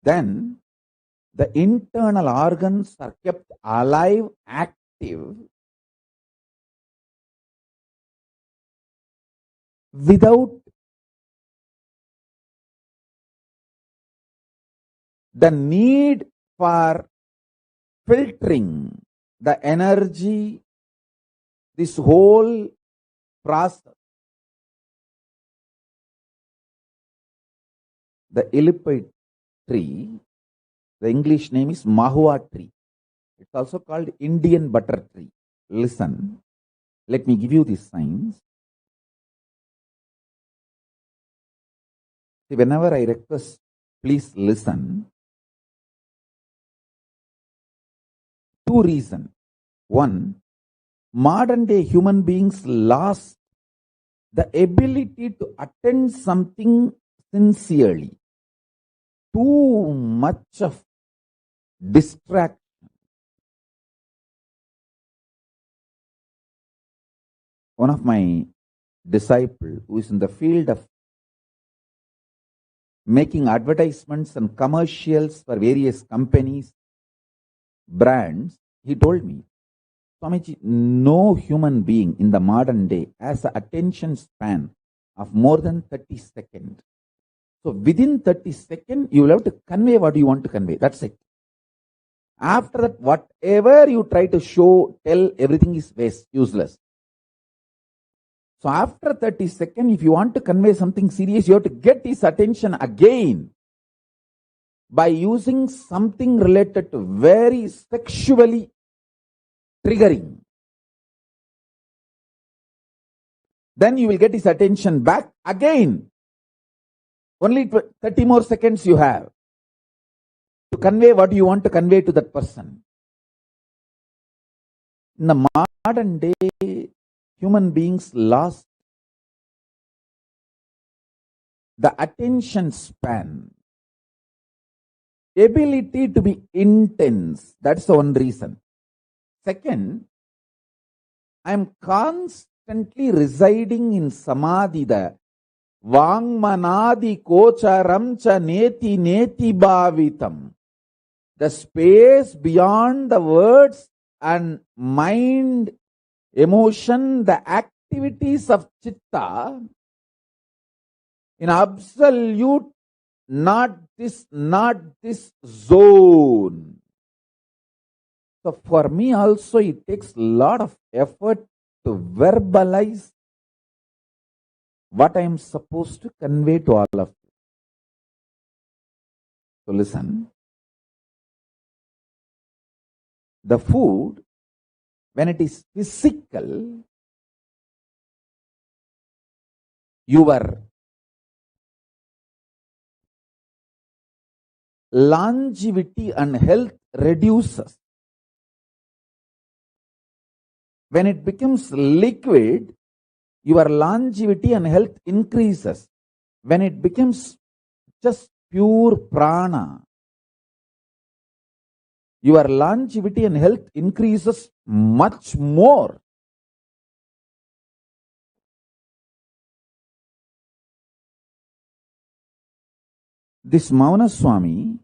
then the internal organs are kept alive, active, without the need for filtering the energy, this whole process. The illipite tree, the English name is Mahua tree. It's also called Indian butter tree. Listen, let me give you these signs. See, whenever I request, please listen. Two reasons. One, modern day human beings lost the ability to attend something sincerely. Too much of distraction. One of my disciples who is in the field of making advertisements and commercials for various companies, brands, he told me, Swamiji, no human being in the modern day has an attention span of more than 30 seconds. So within 30 seconds, you will have to convey what you want to convey. That's it. After that, whatever you try to show, tell, everything is waste, useless. So after 30 seconds, if you want to convey something serious, you have to get his attention again by using something related to very sexually triggering. Then you will get his attention back again. Only 30 more seconds you have to convey what you want to convey to that person. In the modern day, human beings lost the attention span, ability to be intense. That's the one reason. Second, I am constantly residing in samadhi, the Vangmanadi kocharam cha neti neti bhavitam. The space beyond the words and mind, emotion, the activities of chitta, in absolute not this zone. So for me also it takes a lot of effort to verbalize what I am supposed to convey to all of you. So listen. The food, when it is physical, your longevity and health reduces. When it becomes liquid, your longevity and health increases. When it becomes just pure prana, your longevity and health increases much more. This Mauna Swami,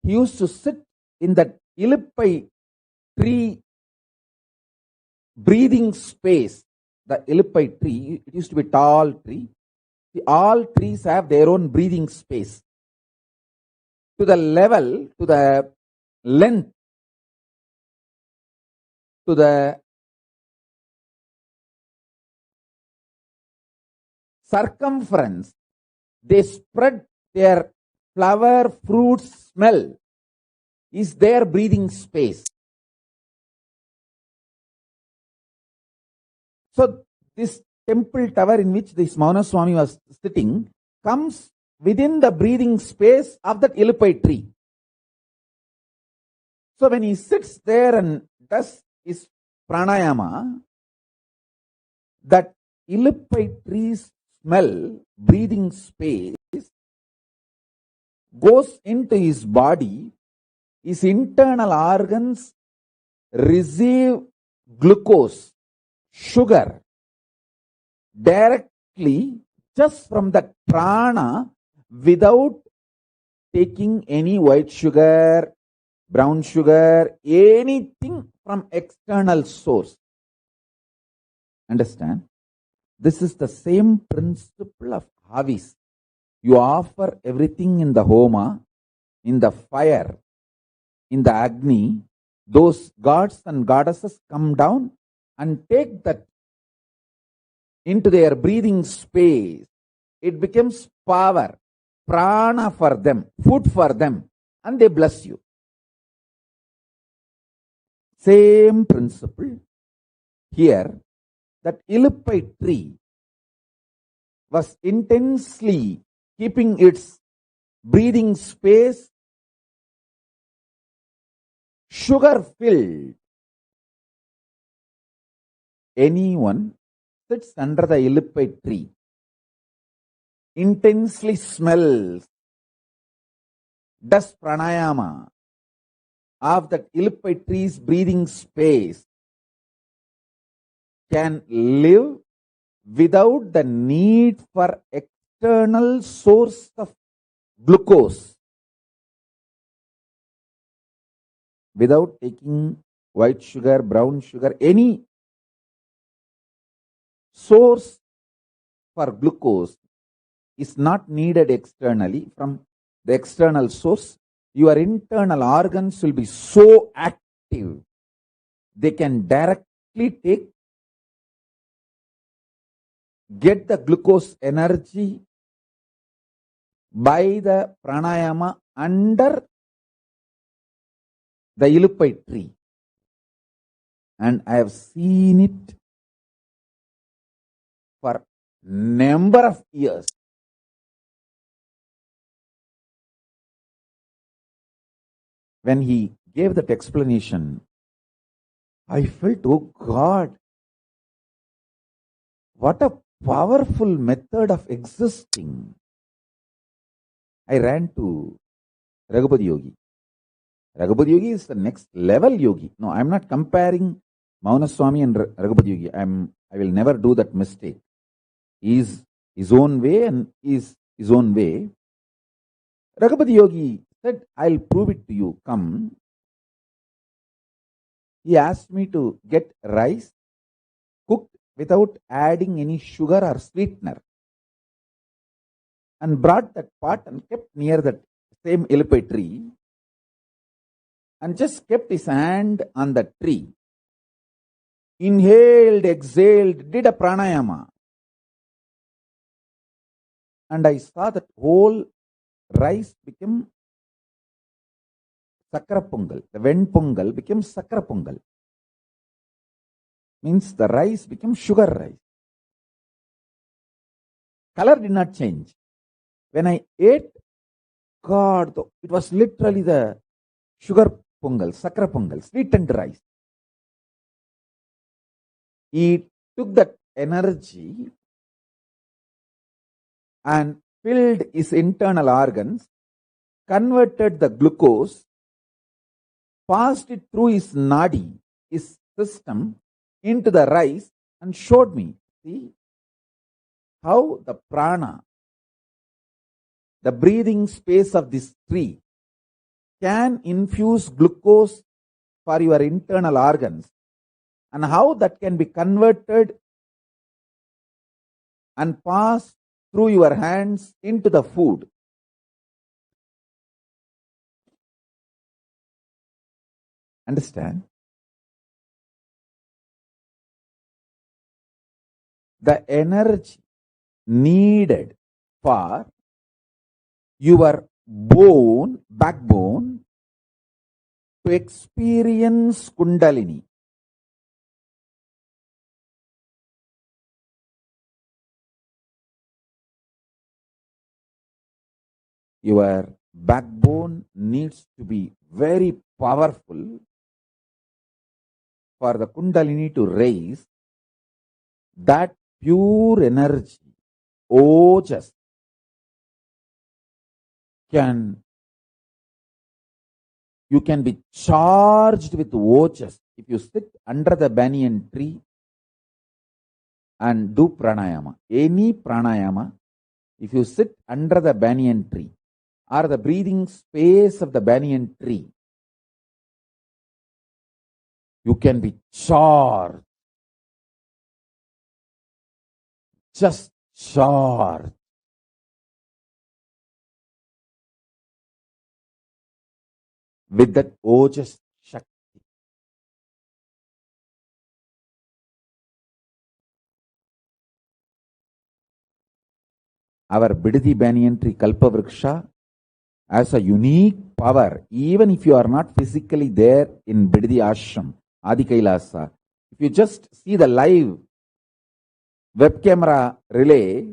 he used to sit in that Ilippai tree breathing space. The Ilippai tree, it used to be a tall tree. All trees have their own breathing space. To the level, to the length, to the circumference, they spread their flower, fruit smell is their breathing space. So this temple tower in which this Mauna Swami was sitting comes within the breathing space of that Ilippai tree. So when he sits there and does his pranayama, that Ilippai tree's smell, breathing space, goes into his body, his internal organs receive glucose, sugar, directly just from that prana without taking any white sugar, brown sugar, anything from external source. Understand? This is the same principle of Havis. You offer everything in the Homa, in the fire, in the Agni. Those gods and goddesses come down and take that into their breathing space. It becomes power, prana for them, food for them, and they bless you. Same principle here, that Ilippai tree was intensely keeping its breathing space sugar filled. Anyone sits under the Ilippai tree, intensely smells, does pranayama of that Ilippai tree's breathing space, can live without the need for external source of glucose, without taking white sugar, brown sugar, any source for glucose is not needed externally from the external source. Your internal organs will be so active, they can directly get the glucose energy by the pranayama under the Ilippai tree. And I have seen it for number of years. When he gave that explanation, I felt, oh God, what a powerful method of existing. I ran to Raghupati Yogi. Raghupati Yogi is the next level yogi. No, I'm not comparing Maunaswami and Raghupati Yogi. I will never do that mistake. He is his own way and is his own way. Raghupati Yogi said, I'll prove it to you. Come. He asked me to get rice cooked without adding any sugar or sweetener, and brought that pot and kept near that same Ilippai tree, and just kept his hand on the tree, inhaled, exhaled, did a pranayama. And I saw that whole rice became Sakra Pongal. The Ven Pongal became Sakra Pongal. Means the rice became sugar rice. Color did not change. When I ate, God, it was literally the sugar pongal, sakra pongal, sweetened rice. He took that energy and filled his internal organs, converted the glucose, passed it through his nadi, his system, into the rice, and showed me, see, how the prana, the breathing space of this tree, can infuse glucose for your internal organs, and how that can be converted and passed through your hands into the food. Understand? The energy needed for your backbone to experience Kundalini. Your backbone needs to be very powerful for the Kundalini to raise. That pure energy, ojas, you can be charged with ojas if you sit under the banyan tree and do pranayama. Any pranayama, if you sit under the banyan tree or the breathing space of the banyan tree, you can be charged, just charged with that ojas shakti. Our Bidadi banyan tree Kalpavriksha has a unique power, even if you are not physically there in Bidadi Ashram, Adi Kailasa. If you just see the live web camera relay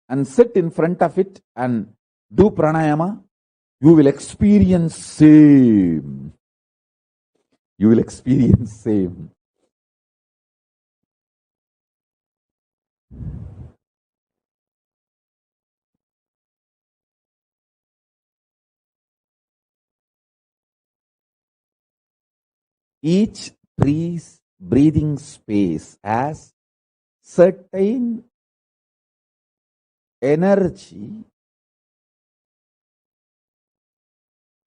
and sit in front of it and do pranayama, you will experience same. You will experience same. Each tree's breathing space has certain energy.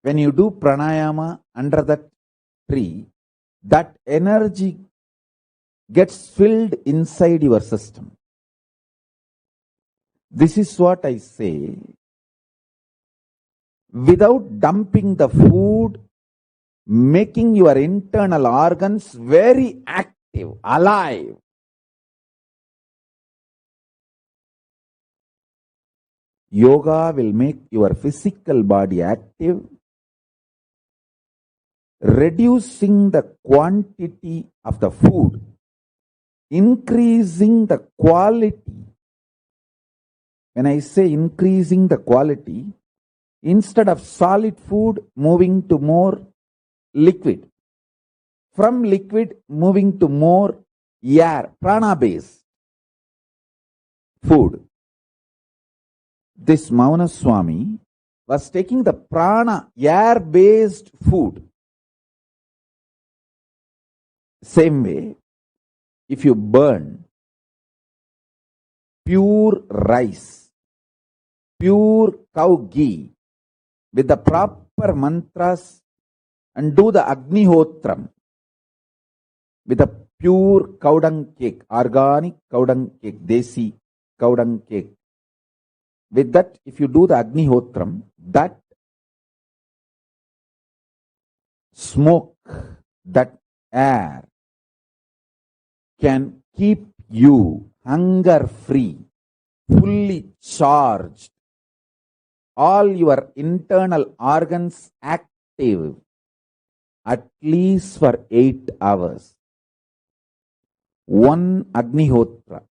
When you do pranayama under that tree, that energy gets filled inside your system. This is what I say. Without dumping the food, making your internal organs very active, alive. Yoga will make your physical body active, reducing the quantity of the food, increasing the quality. When I say increasing the quality, instead of solid food, moving to more liquid. From liquid, moving to more air, prana-based food. This Mauna Swami was taking the prana, air-based food. Same way, if you burn pure rice, pure cow ghee, with the proper mantras and do the Agnihotram with a pure cow dung cake, organic cow dung cake, desi cow dung cake. With that, if you do the Agnihotram, that smoke, that air can keep you hunger free, fully charged, all your internal organs active at least for 8 hours. One Agnihotra,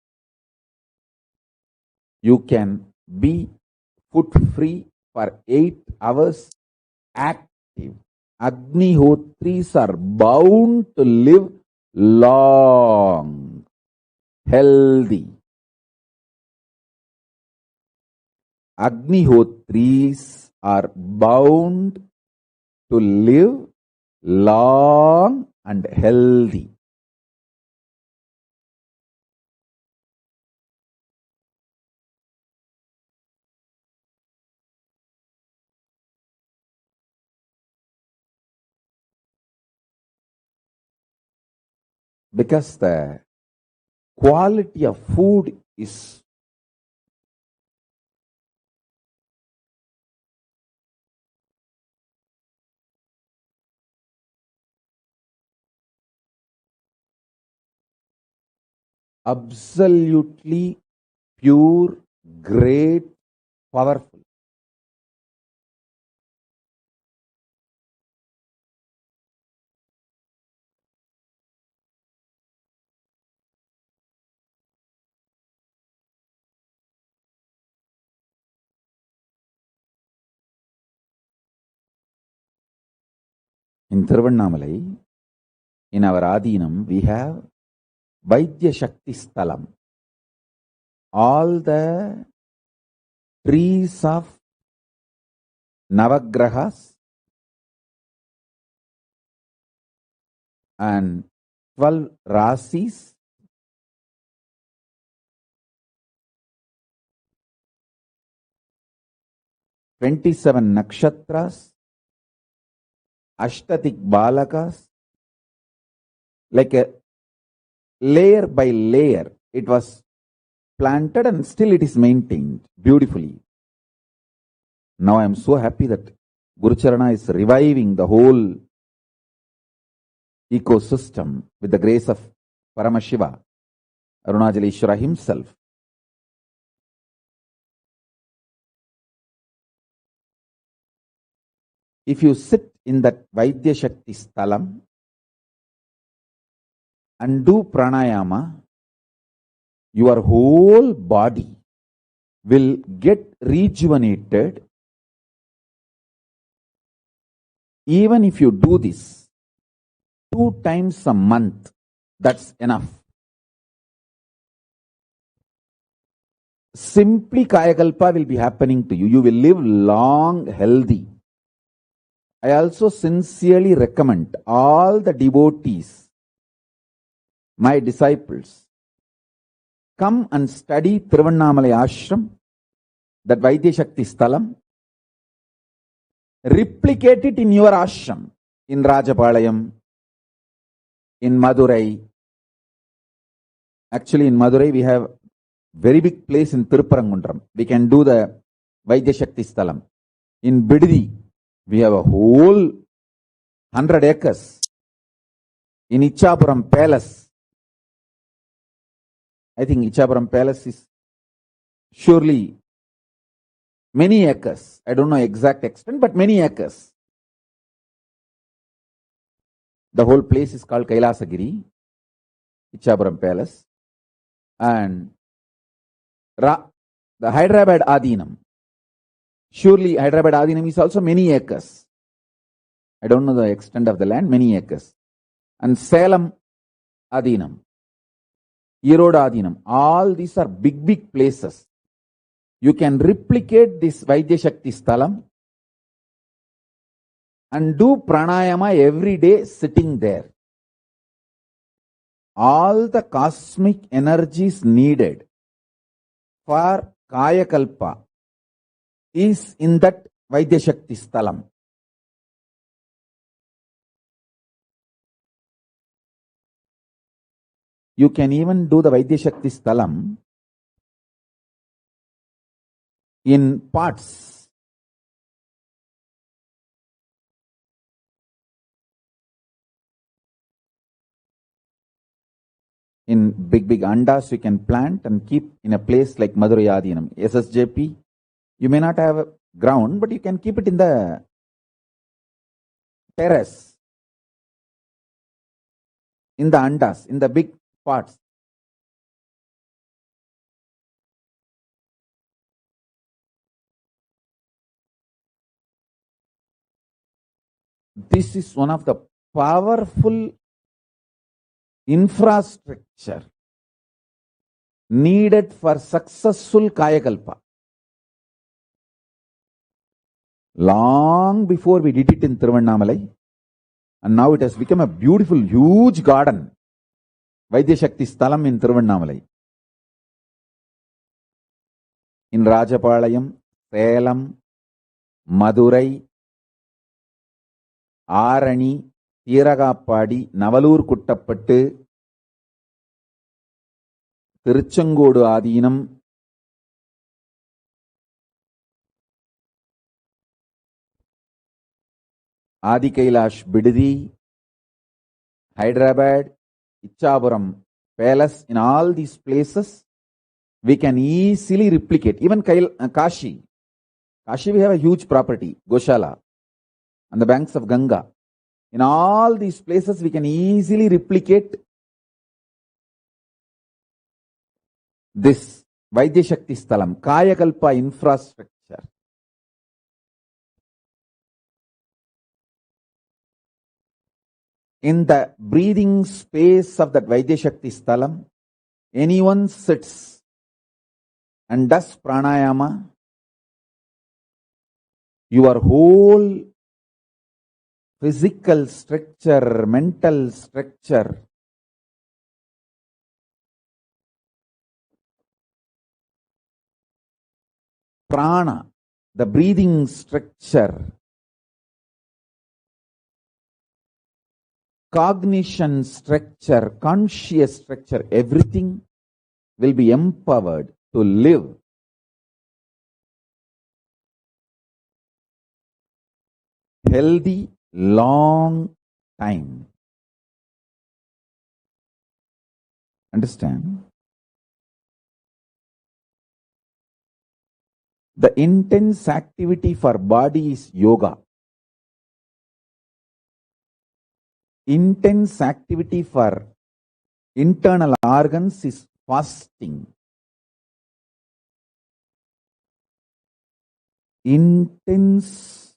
you can be food free for 8 hours active. Agnihotris are bound to live long, healthy. Agnihotris are bound to live long and healthy. Because the quality of food is absolutely pure, great, powerful. In Thiruvannamalai, in our Adinam, we have Vaidya Shakti Sthalam. All the trees of Navagrahas and 12 Rasis 27 nakshatras, Ashtatik Balakas, like a layer by layer. It was planted and still it is maintained beautifully. Now I am so happy that Gurucharana is reviving the whole ecosystem with the grace of Paramashiva, Arunajaleshwara himself. If you sit in that Vaidya Shakti Sthalam and do pranayama, your whole body will get rejuvenated. Even if you do this 2 times a month, that's enough. Simply Kayakalpa will be happening to you. You will live long, healthy. I also sincerely recommend all the devotees, my disciples, come and study Tiruvannamalai Ashram, that Vaidya Shakti Sthalam. Replicate it in your ashram, in Rajapalayam, in Madurai. Actually, in Madurai, we have very big place in Tirupparangundram. We can do the Vaidya Shakti Sthalam. In Bididi, we have a whole 100 acres. In Ichapuram Palace, I think Ichapuram Palace is surely many acres. I don't know exact extent, but many acres. The whole place is called Kailasa Giri, Ichapuram Palace. And the Hyderabad Adinam. Surely Hyderabad Adinam is also many acres. I don't know the extent of the land, many acres. And Salem Adinam, Erode Adinam, all these are big places. You can replicate this Vaidya Shakti Sthalam and do pranayama every day sitting there. All the cosmic energies needed for Kayakalpa is in that Vaidya Shakti Sthalam. You can even do the Vaidya Shakti Sthalam in pots. In big andas, you can plant and keep in a place like Madurai Adinam, SSJP. You may not have a ground, but you can keep it in the terrace, in the andas, in the big pots. This is one of the powerful infrastructure needed for successful Kayakalpa. Long before we did it in Tiruvannamalai, and now it has become a beautiful, huge garden. Vaidya Shakti Sthalam in Tiruvannamalai. In Rajapalayam, Salem, Madurai, Arani, Tiragappadi, Navalur Kuttapattu, Tiruchengodu Adinam, Adi Kailash Bididi, Hyderabad, Ichapuram Palace, in all these places, we can easily replicate. Even Kashi. Kashi, we have a huge property, Goshala, on the banks of Ganga. In all these places, we can easily replicate this Vaidya Shakti Sthalam, Kayakalpa infrastructure. In the breathing space of that Vaidya Shakti Sthalam, anyone sits and does pranayama, your whole physical structure, mental structure, prana, the breathing structure, cognition structure, conscious structure, everything will be empowered to live healthy, long time. Understand? The intense activity for body is yoga. Intense activity for internal organs is fasting. Intense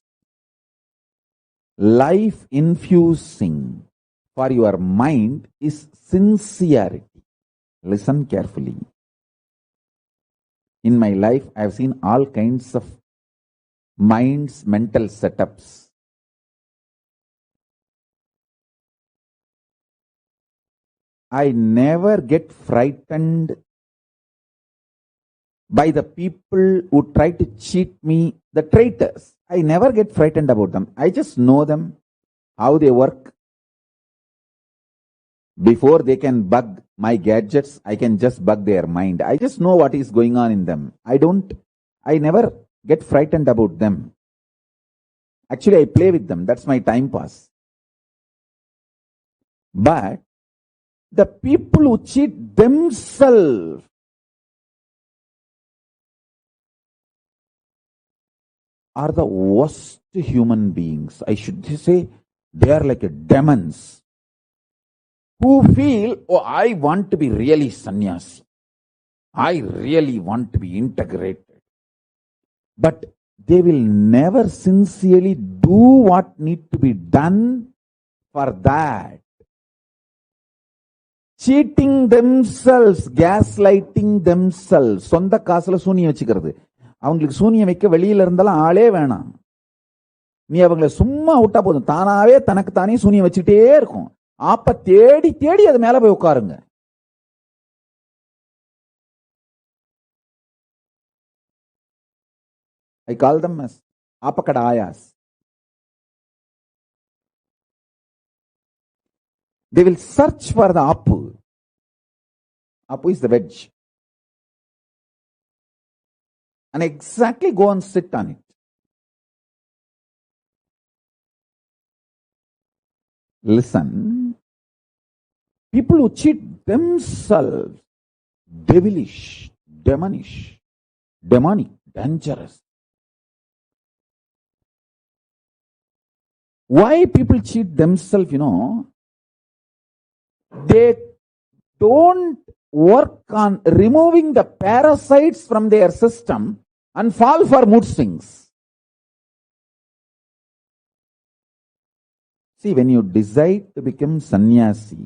life infusing for your mind is sincerity. Listen carefully. In my life, I have seen all kinds of minds, mental setups. I never get frightened by the people who try to cheat me, the traitors. I never get frightened about them. I just know them, how they work. Before they can bug my gadgets, I can just bug their mind. I just know what is going on in them. I never get frightened about them. Actually, I play with them. That's my time pass. But the people who cheat themselves are the worst human beings. I should say they are like demons who feel, oh, I want to be really sannyasi. I really want to be integrated. But they will never sincerely do what needs to be done for that. Cheating themselves, gaslighting themselves. சொந்த காசுல சூனியம் வச்சுக்கிறது. அவங்களுக்கு சூனியம் வைக்க வெளியில இருந்தாலும் ஆளே வேணாம். நீ அவங்களை சும்மா விட்டா போதும், தானாவே தனக்கு தானே சூனியம் வச்சுக்கிட்டே இருக்கும். அப்ப தேடி தேடி அது மேல போய் உட்காருங்க. I call them as apakadayas. They will search for the apu. Apu is the veg. And exactly go and sit on it. Listen, people who cheat themselves, devilish, demonic, dangerous. Why people cheat themselves, they don't work on removing the parasites from their system and fall for mood swings. See, when you decide to become sannyasi,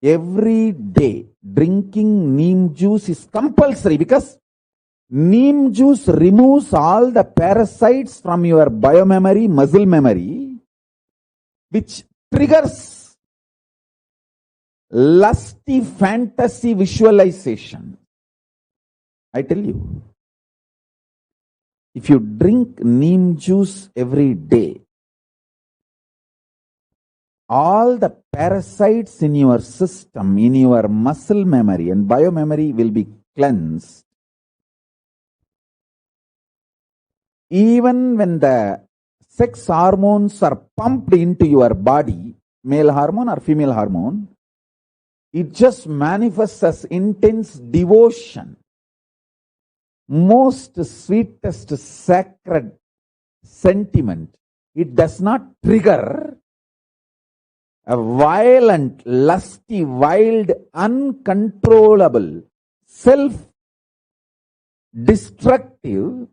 every day drinking neem juice is compulsory because neem juice removes all the parasites from your biomemory, muscle memory, which triggers lusty fantasy visualization. I tell you, if you drink neem juice every day, all the parasites in your system, in your muscle memory and biomemory will be cleansed. Even when the sex hormones are pumped into your body, male hormone or female hormone, it just manifests as intense devotion. Most sweetest sacred sentiment. It does not trigger a violent, lusty, wild, uncontrollable, self-destructive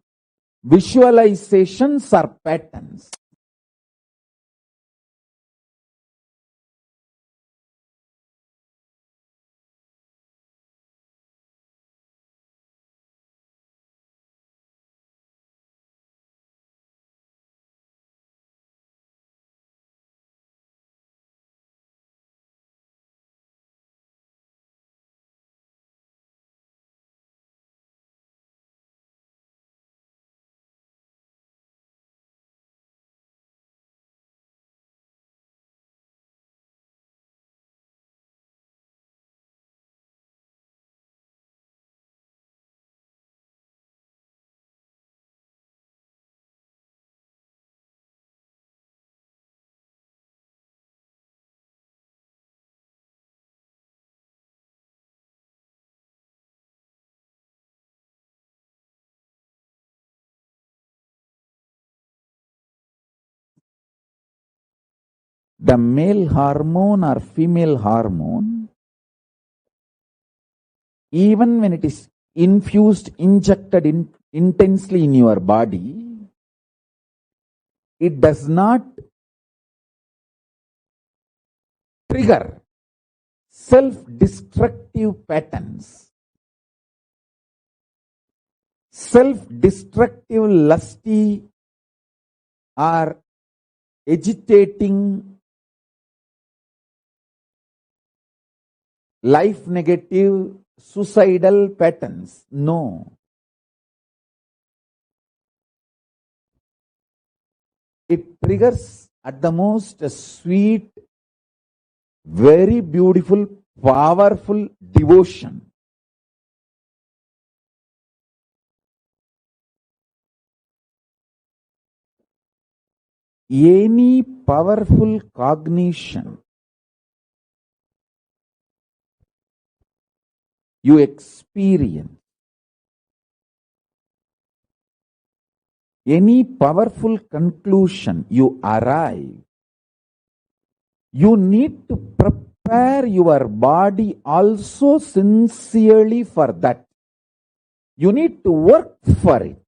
visualizations or patterns. the male hormone or female hormone, even when it is infused, injected intensely in your body, it does not trigger self-destructive patterns, self-destructive, lusty, or agitating, life negative, suicidal patterns. No. It triggers at the most a sweet, very beautiful, powerful devotion. Any powerful cognition you experience, any powerful conclusion you arrive, you need to prepare your body also sincerely for that. You need to work for it.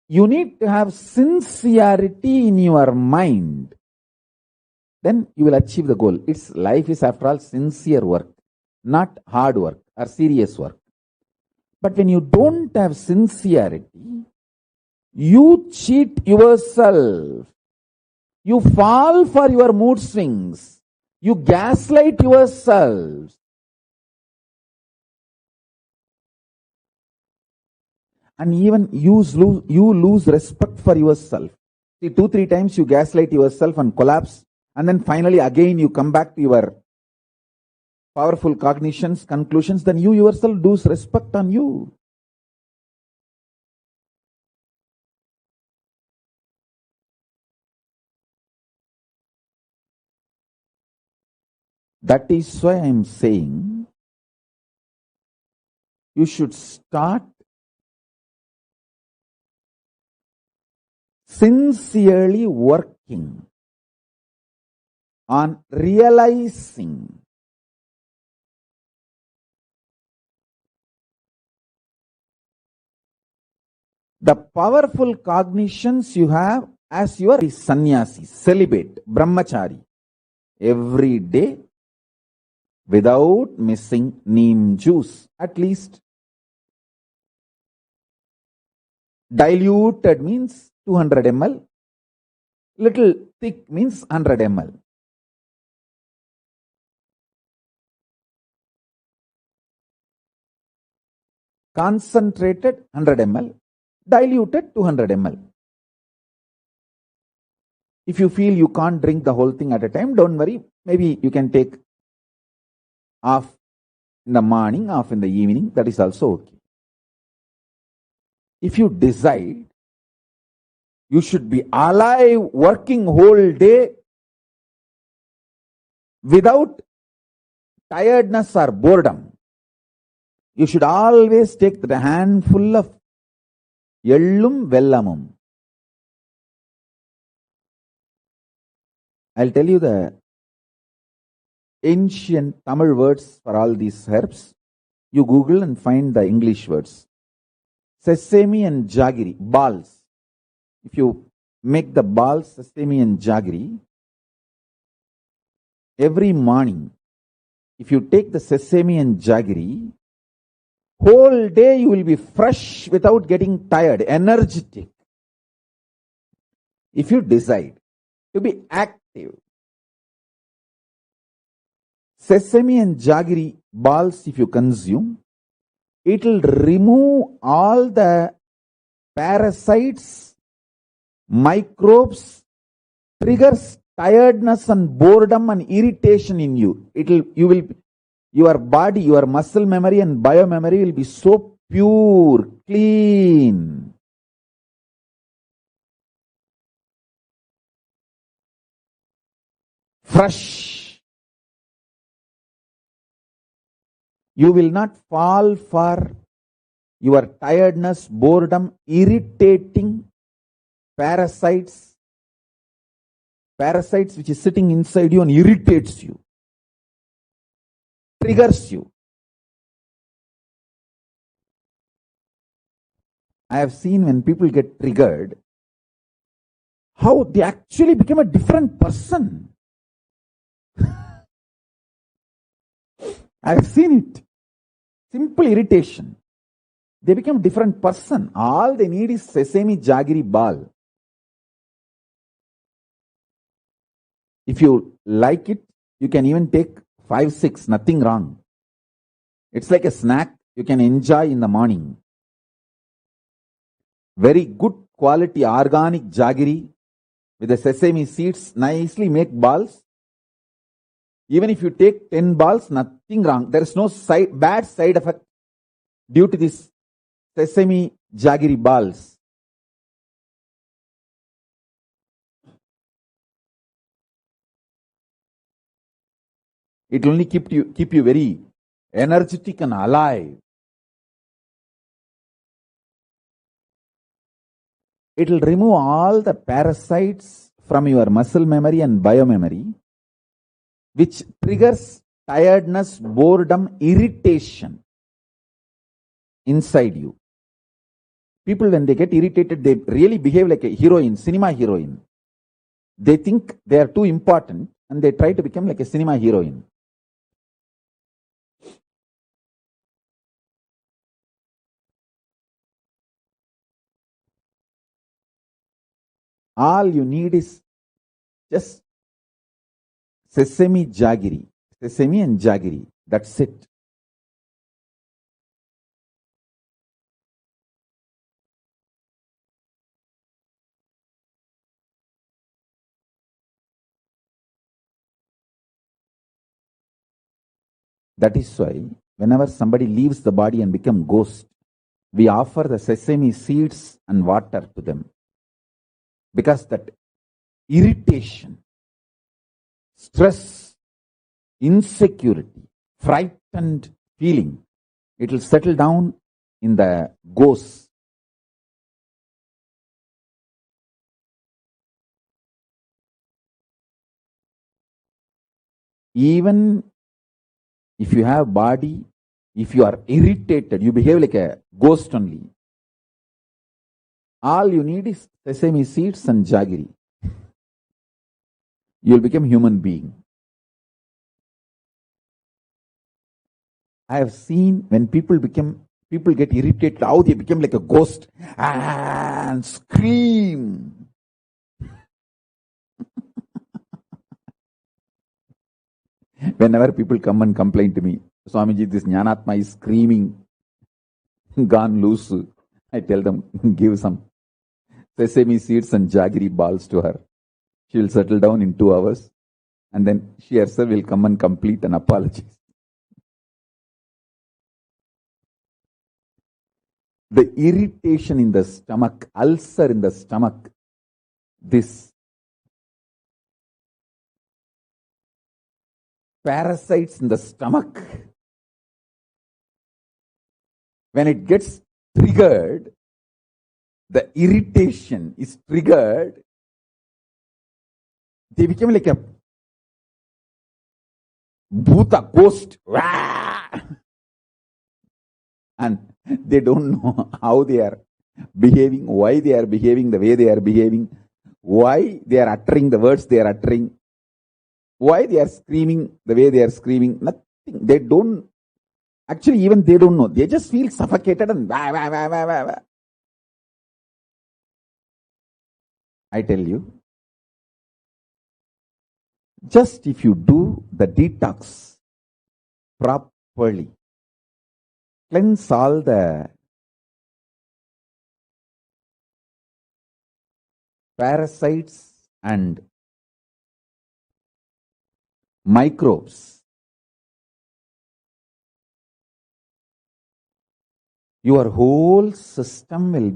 You need to have sincerity in your mind. Then you will achieve the goal. Life is, after all, sincere work, not hard work or serious work. But when you don't have sincerity, you cheat yourself. You fall for your mood swings. You gaslight yourself. And even you lose respect for yourself. See, 2-3 times you gaslight yourself and collapse. And then finally again you come back to your powerful cognitions, conclusions. Then you yourself lose respect on you. That is why I am saying you should start sincerely working on realizing the powerful cognitions you have as your sannyasi, celibate, brahmachari, every day without missing neem juice, at least. Diluted means 200 ml. Little thick means 100 ml. Concentrated 100 ml. Diluted 200 ml. If you feel you can't drink the whole thing at a time, don't worry. Maybe you can take half in the morning, half in the evening. That is also okay. If you decide you should be alive, working whole day without tiredness or boredom, you should always take the handful of Yellum Vellamum. I'll tell you the ancient Tamil words for all these herbs. You Google and find the English words. Sesame and jaggery, balls. If you make the balls, sesame and jaggery, every morning, if you take the sesame and jaggery, whole day you will be fresh without getting tired, energetic. If you decide to be active, sesame and jaggery balls, if you consume, it will remove all the parasites, microbes, triggers tiredness and boredom and irritation in you. Your body, your muscle memory and biomemory will be so pure, clean. Fresh. You will not fall for your tiredness, boredom, irritating parasites, parasites which is sitting inside you and irritates you, triggers you. I have seen when people get triggered, how they actually become a different person. I have seen it. Simple irritation. They become a different person. All they need is sesame jaggery ball. If you like it, you can even take 5, 6, nothing wrong. It's like a snack you can enjoy in the morning. Very good quality organic jaggery with the sesame seeds, nicely make balls. Even if you take 10 balls, nothing wrong. There is no bad side effect due to this sesame jaggery balls. It will only keep you very energetic and alive. It will remove all the parasites from your muscle memory and biomemory, which triggers tiredness, boredom, irritation inside you. People, when they get irritated, they really behave like a heroine, cinema heroine. They think they are too important and they try to become like a cinema heroine. All you need is just sesame jaggery, sesame and jaggery. That's it. That is why whenever somebody leaves the body and become ghost, we offer the sesame seeds and water to them. Because that irritation, stress, insecurity, frightened feeling, it will settle down in the ghost. Even if you have body, if you are irritated, you behave like a ghost only. All you need is sesame seeds and jaggery. You will become human being. I have seen when people get irritated, how they become like a ghost and scream. Whenever people come and complain to me, Swamiji, this Jnanatma is screaming, gone loose. I tell them, give some sesame seeds and jaggery balls to her. She will settle down in 2 hours and then she herself will come and complete an apology. The irritation in the stomach, ulcer in the stomach, this parasites in the stomach, when it gets triggered, the irritation is triggered, they become like a bhuta, ghost. And they don't know how they are behaving, why they are behaving the way they are behaving, why they are uttering the words they are uttering, why they are screaming the way they are screaming. Nothing. They don't, actually even they don't know. They just feel suffocated and wah, wah, wah, wah, wah, wah. I tell you, just if you do the detox properly, cleanse all the parasites and microbes, your whole system will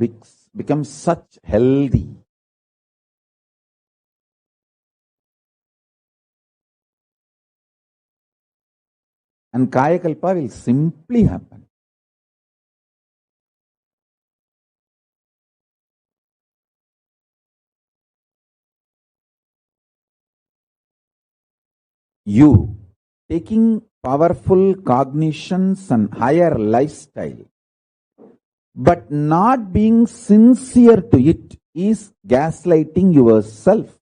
become such healthy. And Kaya Kalpa will simply happen. you taking powerful cognitions and higher lifestyle, but not being sincere to it is gaslighting yourself,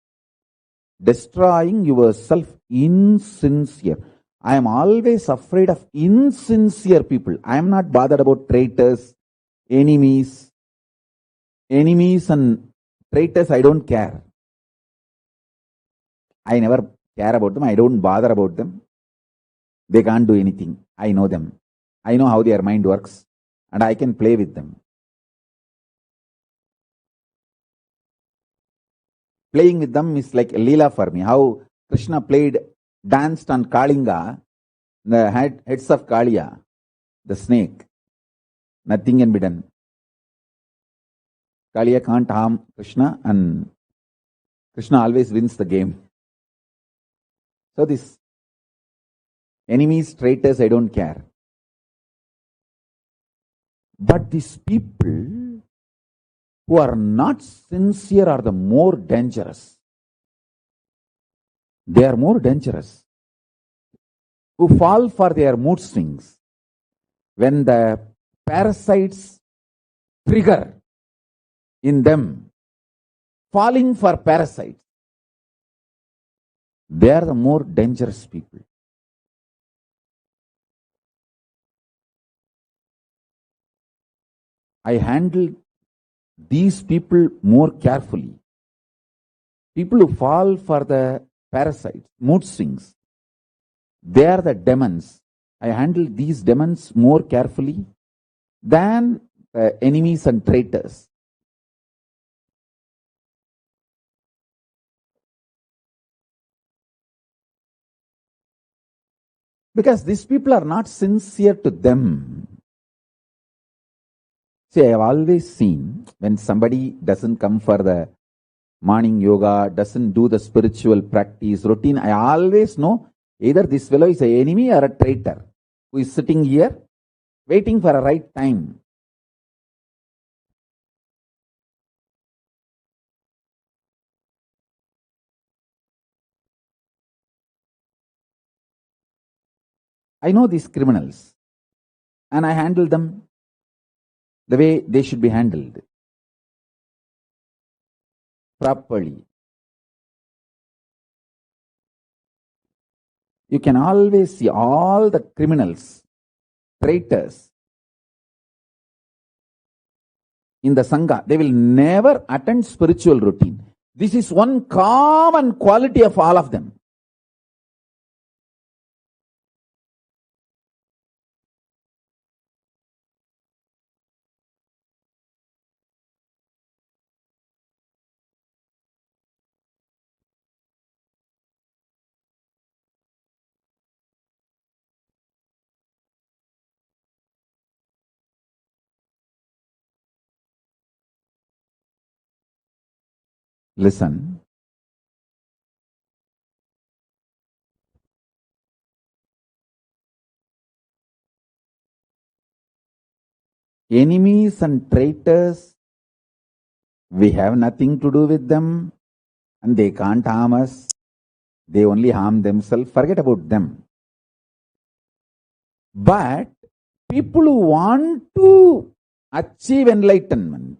destroying yourself, insincere. I am always afraid of insincere people. I am not bothered about traitors, enemies and traitors. I don't care. I never care about them. I don't bother about them. They can't do anything. I know them. I know how their mind works and I can play with them. Playing with them is like a leela for me. How Krishna danced on Kalinga, the heads of Kaliya, the snake. Nothing can be done. Kaliya can't harm Krishna and Krishna always wins the game. So this enemies, traitors, I don't care. But these people who are not sincere are the more dangerous. They are more dangerous. Who fall for their mood swings. When the parasites trigger in them, falling for parasites, they are the more dangerous people. I handle these people more carefully. People who fall for the parasites, mood swings, they are the demons. I handle these demons more carefully than enemies and traitors. Because these people are not sincere to them. See, I have always seen when somebody doesn't come for the morning yoga, doesn't do the spiritual practice routine, I always know either this fellow is an enemy or a traitor who is sitting here waiting for a right time. I know these criminals and I handle them the way they should be handled, properly. You can always see all the criminals, traitors in the Sangha. They will never attend spiritual routine. This is one common quality of all of them. Listen. Enemies and traitors, we have nothing to do with them and they can't harm us. They only harm themselves. Forget about them. But people who want to achieve enlightenment,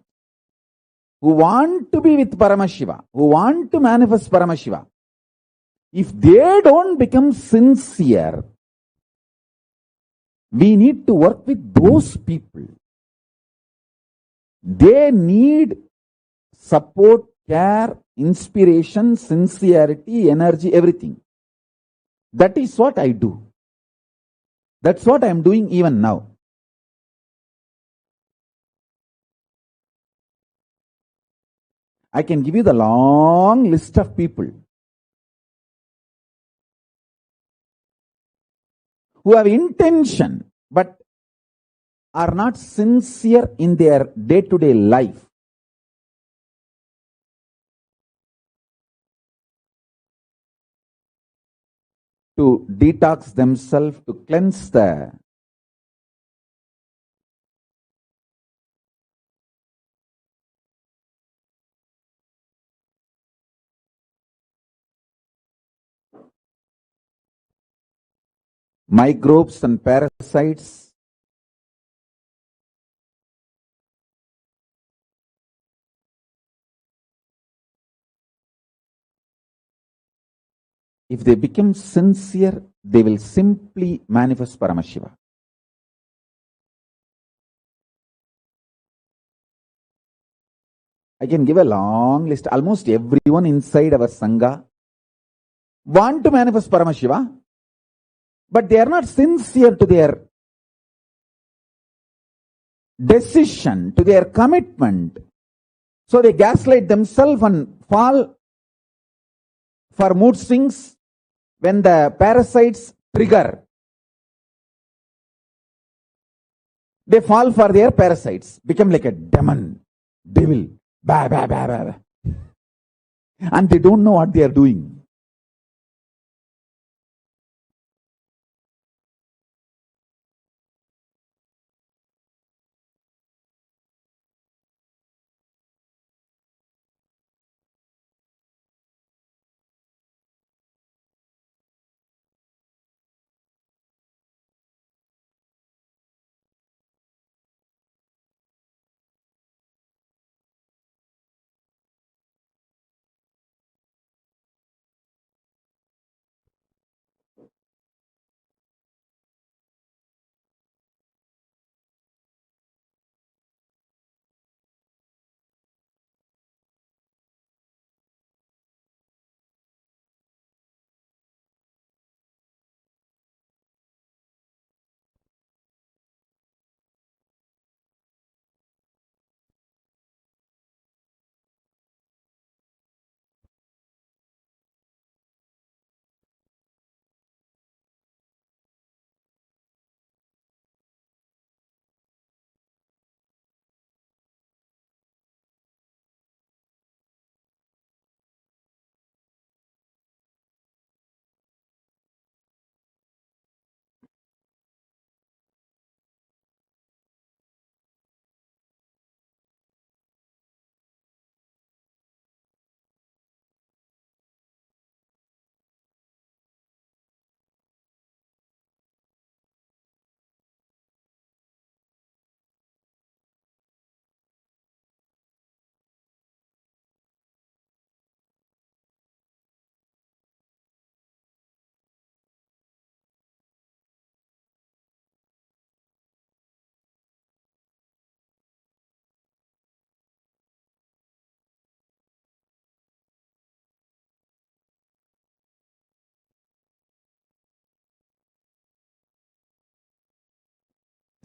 who want to be with Paramashiva, who want to manifest Paramashiva, if they don't become sincere, we need to work with those people. They need support, care, inspiration, sincerity, energy, everything. That is what I do. That's what I am doing even now. I can give you the long list of people who have intention but are not sincere in their day-to-day life. To detox themselves, to cleanse the microbes and parasites, if they become sincere, they will simply manifest Paramashiva. I can give a long list. Almost everyone inside our Sangha want to manifest Paramashiva, but they are not sincere to their decision, to their commitment. So they gaslight themselves and fall for mood swings when the parasites trigger. They fall for their parasites, become like a demon, devil, bah, bah, bah, bah, bah. And they don't know what they are doing.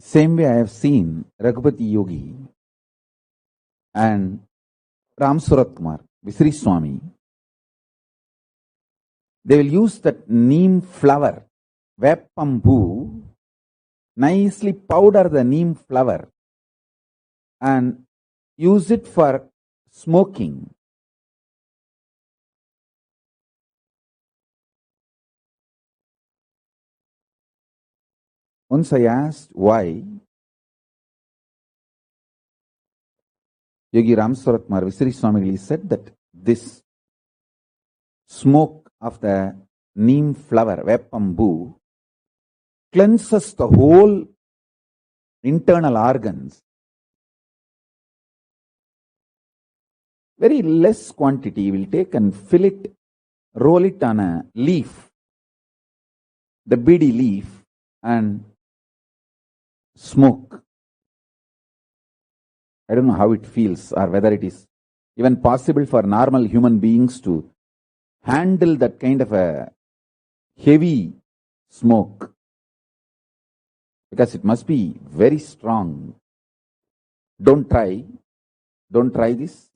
Same way I have seen Raghupati Yogi and Ram Surat Kumar, Visri Swami. They will use that neem flower, Veppambu, nicely powder the neem flower and use it for smoking. Once I asked why, Yogi Ram Surat Kumar, Visri Swami said that this smoke of the neem flower, Veppambu, cleanses the whole internal organs. Very less quantity you will take and fill it, roll it on a leaf, the beedi leaf, and smoke. I don't know how it feels or whether it is even possible for normal human beings to handle that kind of a heavy smoke, because it must be very strong. Don't try this.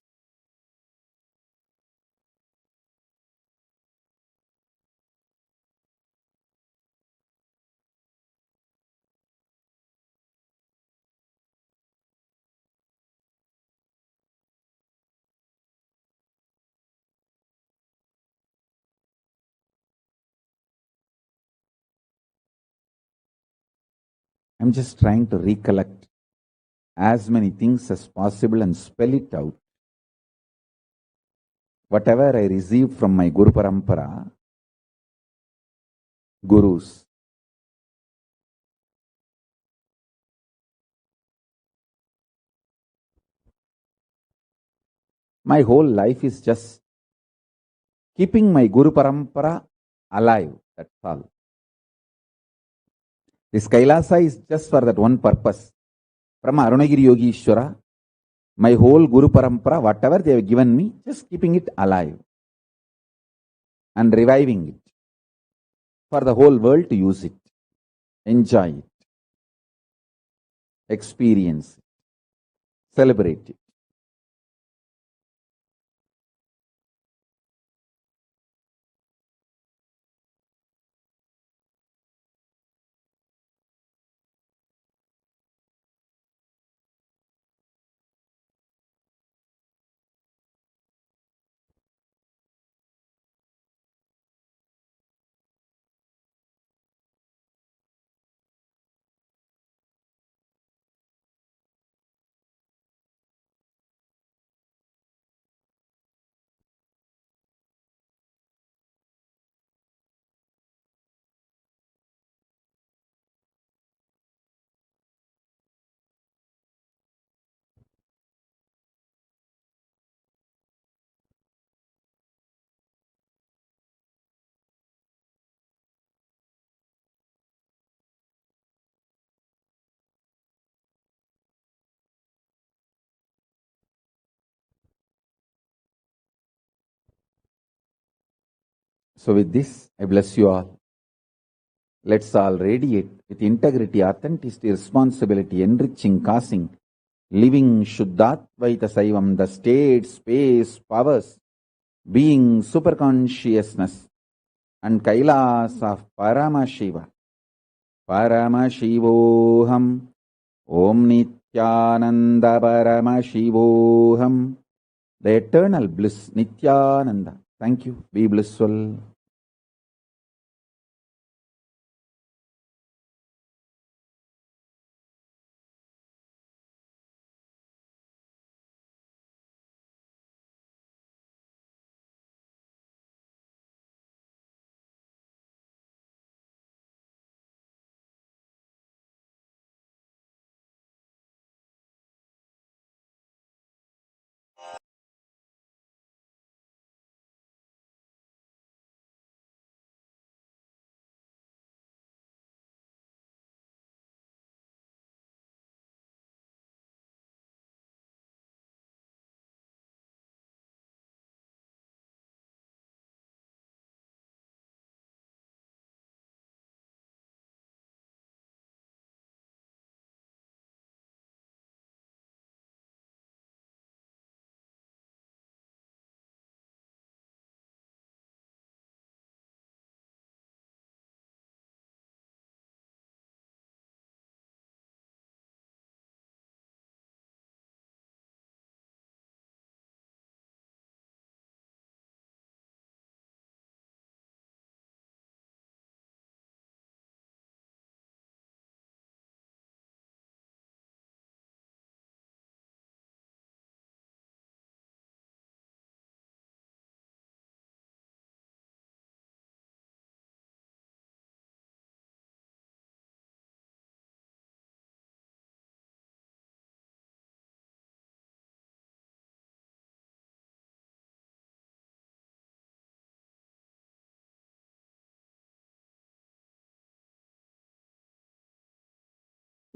I'm just trying to recollect as many things as possible and spell it out. Whatever I received from my Guru Parampara, gurus, My whole life is just keeping my Guru Parampara alive. That's all. This Kailasa is just for that one purpose. From Arunagiri Yogishwara, my whole Guru Parampara, whatever they have given me, just keeping it alive and reviving it for the whole world to use it, enjoy it, experience it, celebrate it. So with this, I bless you all. Let's all radiate with integrity, authenticity, responsibility, enriching, causing, living Shuddhatvaita Saivam, the state, space, powers, being superconsciousness, and Kailasa of Paramashiva. Paramashivoham, Om Nithyananda Paramashivoham, the eternal bliss, Nithyananda. Thank you. Be blissful.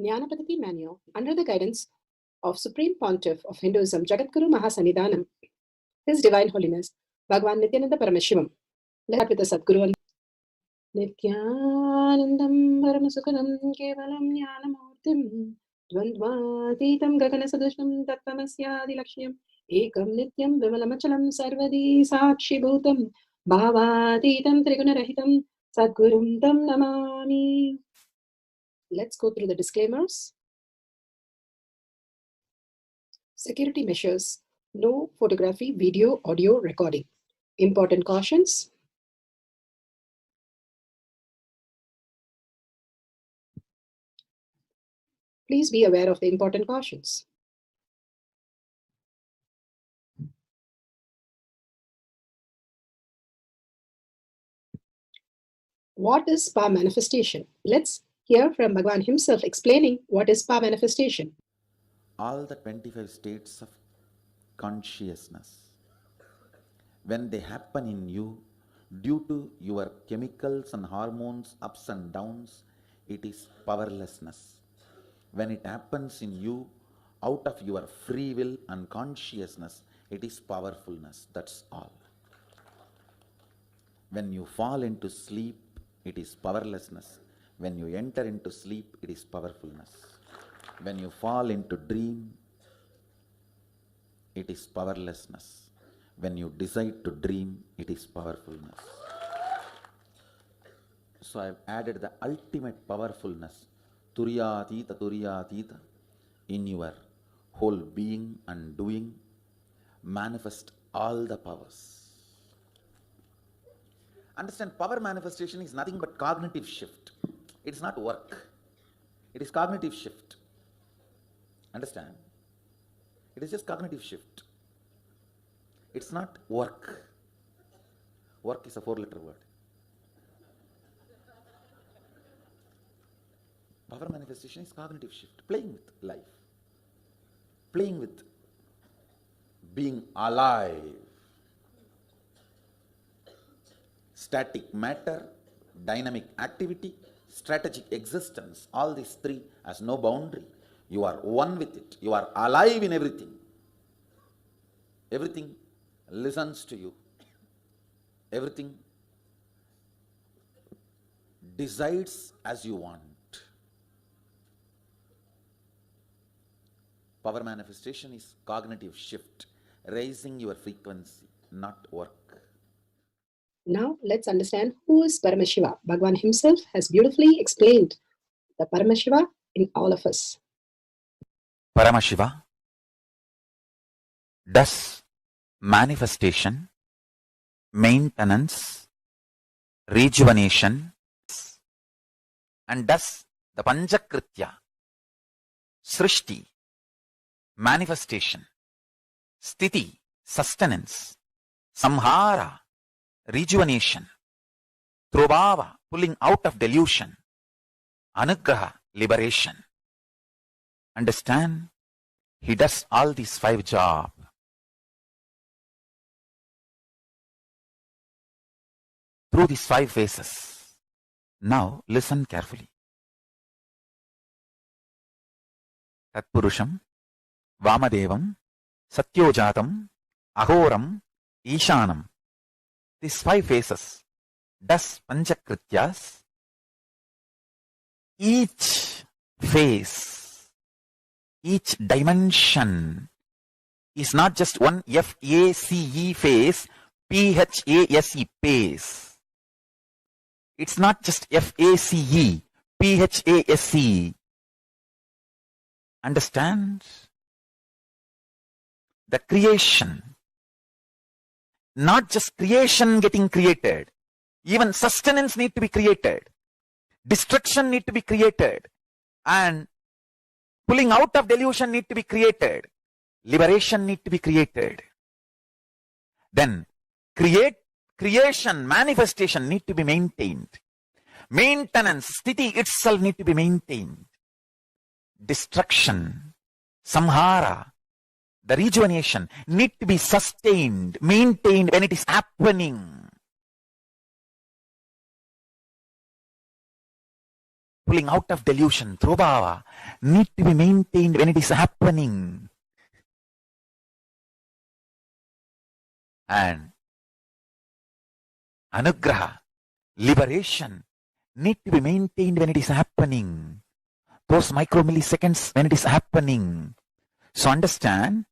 Jnanapadati Manual, under the guidance of Supreme Pontiff of Hinduism, Jagadguru Mahasannidhanam, His Divine Holiness, Bhagavan Nithyananda Paramashivam. Let's start with the Sadguru. Nithyanandam Paramasukadam Kevalam Jnanamurtim Dvandvatitam Gaganasadustam Tattvamasyaadilakshayam Ekam Nityam Vimalamachalam Sarvadi Sakshi Bhutam Bhavatitam Trigunarahitam Sadgurum Tam Namami. Let's go through the disclaimers. Security measures. No photography, video, audio recording. Important cautions. Please be aware of the important cautions. What is power manifestation? Let's hear from Bhagavan himself explaining what is power manifestation. All the 25 states of consciousness. When they happen in you, due to your chemicals and hormones ups and downs, it is powerlessness. When it happens in you, out of your free will and consciousness, it is powerfulness. That's all. When you fall into sleep, it is powerlessness. When you enter into sleep, it is powerfulness. When you fall into dream, it is powerlessness. When you decide to dream, it is powerfulness. So I have added the ultimate powerfulness, Turyatita, in your whole being and doing. Manifest all the powers. Understand, power manifestation is nothing but cognitive shift. It is not work. It is cognitive shift. Understand? It is just cognitive shift. It's not work. Work is a 4-letter word. Power manifestation is cognitive shift. Playing with life. Playing with being alive. Static matter, dynamic activity, strategic existence, all these three has no boundary. You are one with it. You are alive in everything. Everything listens to you. Everything decides as you want. Power manifestation is cognitive shift, raising your frequency, not work. Now let's understand who is Paramashiva. Bhagavan himself has beautifully explained the Paramashiva in all of us. Paramashiva does manifestation, maintenance, rejuvenation, and does the Panchakritya, Srishti, manifestation, Sthiti, sustenance, Samhara, rejuvenation, Trobhava, pulling out of delusion, Anugraha, liberation. Understand? He does all these 5 jobs. Through these 5 phases. Now listen carefully. Tatpurusham, Vamadevam, Satyojatam, Ahoram, Ishanam. These 5 phases does Panchakrityas. Each phase, each dimension is not just one F-A-C-E phase, P-H-A-S-E phase. It's not just F-A-C-E, P-H-A-S-E. Understand? The creation. Not just creation getting created. Even sustenance need to be created. Destruction need to be created. And pulling out of delusion need to be created. Liberation need to be created. Then creation, manifestation need to be maintained. Maintenance, sthiti itself need to be maintained. Destruction, samhara, the rejuvenation need to be sustained, maintained when it is happening. Pulling out of delusion, trobhava, need to be maintained when it is happening. And anugraha, liberation, need to be maintained when it is happening. Those micromilliseconds when it is happening. So understand,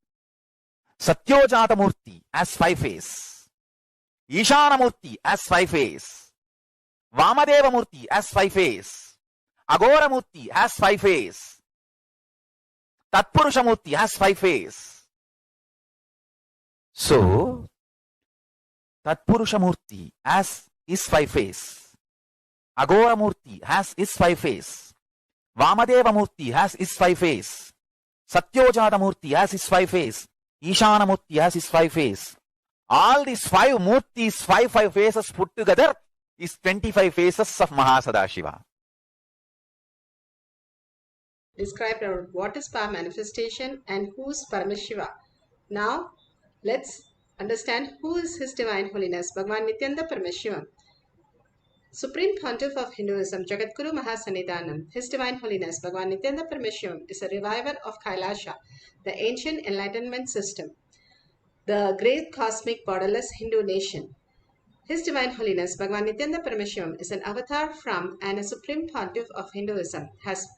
Satyojata Murti as 5 phase, Ishana Murti as 5 phase, Vamadeva Murti as 5 phase, Agora Murti has 5 phase, Tatpurusha Murti has 5 phase. So, Tatpurusha Murti has is 5 phase, Agora Murti has is 5 phase, Vamadeva Murti has is 5 phase, Satyojata Murti has his 5 phase, Ishana Murti has his 5 phase. All these 5 Murtis, 5 phases put together is 25 phases of Mahasadashiva. Described what is power manifestation and who is Paramashiva. Now Let's understand who is His Divine Holiness Bhagwan Nithyananda Paramashivam, Supreme Pontiff of Hinduism, Jagadguru Mahasannidhanam. His Divine Holiness Bhagwan Nithyananda Paramashivam is a reviver of Kailasa, the ancient enlightenment system, the great cosmic borderless Hindu nation. His Divine Holiness Bhagwan Nithyananda Paramashivam is an avatar from and a Supreme Pontiff of Hinduism, has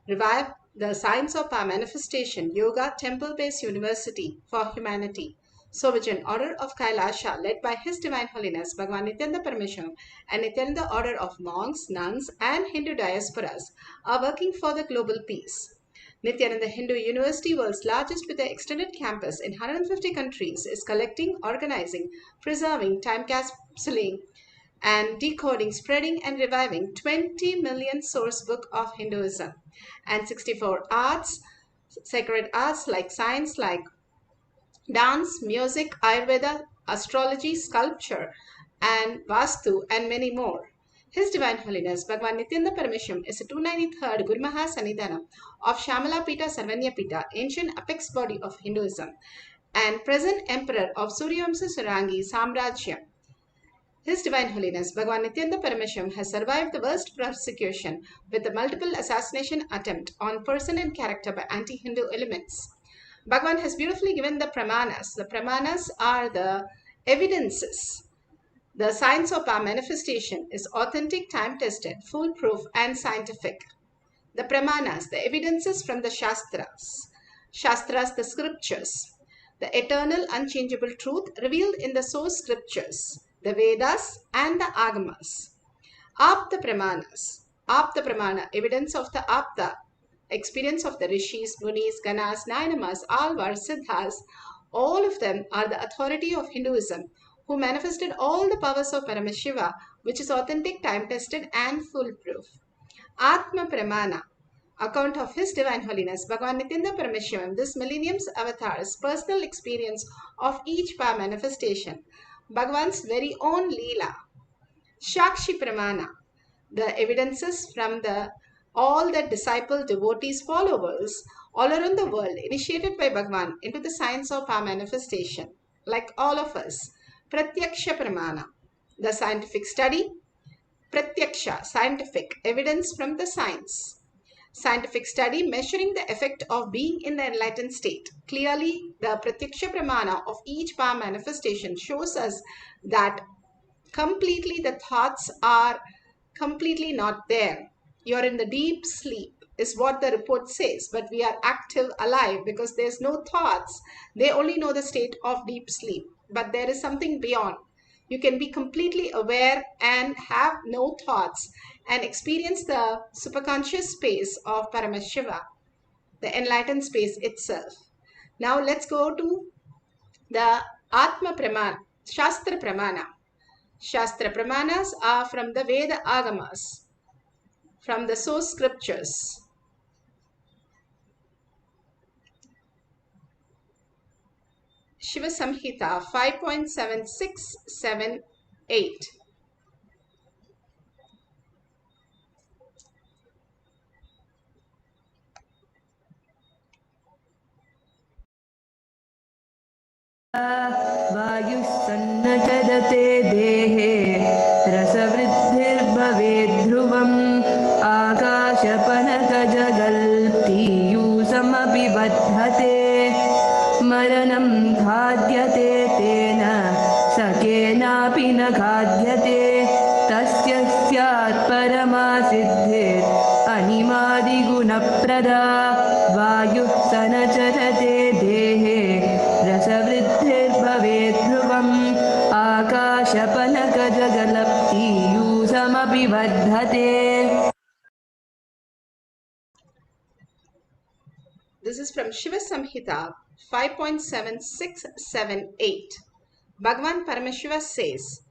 revived the science of our manifestation, yoga, temple-based university for humanity. So which an order of Kailasa led by His Divine Holiness Bhagwan Nithyananda Paramashivam and Nithyananda order of monks, nuns and Hindu diasporas are working for the global peace. Nithyananda Hindu University, world's largest with an extended campus in 150 countries, is collecting, organizing, preserving, time capsuling and decoding, spreading and reviving 20 million source book of Hinduism and 64 arts, sacred arts like science, like dance, music, Ayurveda, astrology, sculpture, and Vastu, and many more. His Divine Holiness Bhagwan Nithyananda Paramashivam is the 293rd Guru Mahasannidhanam of Shamalapita Sarvanyapita, ancient apex body of Hinduism, and present emperor of Suryavamsa Sarangi Samrajyam. His Divine Holiness Bhagwan Nithyananda Paramashivam has survived the worst persecution with a multiple assassination attempt on person and character by anti-Hindu elements. Bhagwan has beautifully given the pramanas. The pramanas are the evidences. The science of our manifestation is authentic, time-tested, foolproof, and scientific. The pramanas, the evidences from the Shastras. Shastras, the scriptures. The eternal, unchangeable truth revealed in the source scriptures, the Vedas and the Agamas. Apta Pramanas. Apta Pramana, evidence of the Apta, experience of the Rishis, Munis, Ganas, Nainamas, Alvars, Siddhas. All of them are the authority of Hinduism, who manifested all the powers of Paramashiva, which is authentic, time-tested and foolproof. Atma Pramana, account of His Divine Holiness Bhagwan Nithyananda Paramashivam, this millennium's avatar's personal experience of each power manifestation, Bhagwan's very own Leela. Shakshi Pramana, the evidences from all the disciple, devotees, followers all around the world initiated by Bhagwan into the science of our manifestation, like all of us. Pratyaksha Pramana, the scientific study. Pratyaksha, scientific, evidence from the science. Scientific study measuring the effect of being in the enlightened state. Clearly, the Pratyaksha Pramana of each power manifestation shows us that completely the thoughts are completely not there. You're in the deep sleep is what the report says, but we are active, alive, because there's no thoughts. They only know the state of deep sleep, but there is something beyond. You can be completely aware and have no thoughts and experience the superconscious space of Paramashiva, the enlightened space itself. Now let's go to the Atma Pramana, Shastra Pramana. Shastra Pramanas are from the Veda Agamas, from the source scriptures. Shiva Samhita 5.7678. वायुः सन्नचरते देहे रसवृद्धिर्भवेत् ध्रुवम् आकाशपनकजगल्तीयूसमपि बध्नते मरणं खाद्यते तेन स केनापि न खाद्यते तस्य स्यात् परमा सिद्धिर् अनिमादिगुणप्रदा वायुः सनचरते देहे रसवृद्धिर्भवेत् ध्रुवम् आकाशपनकजगलप्तीयूसमपि बध्नते. This is from Shiva Samhita 5.7678. Bhagavan Paramashiva says,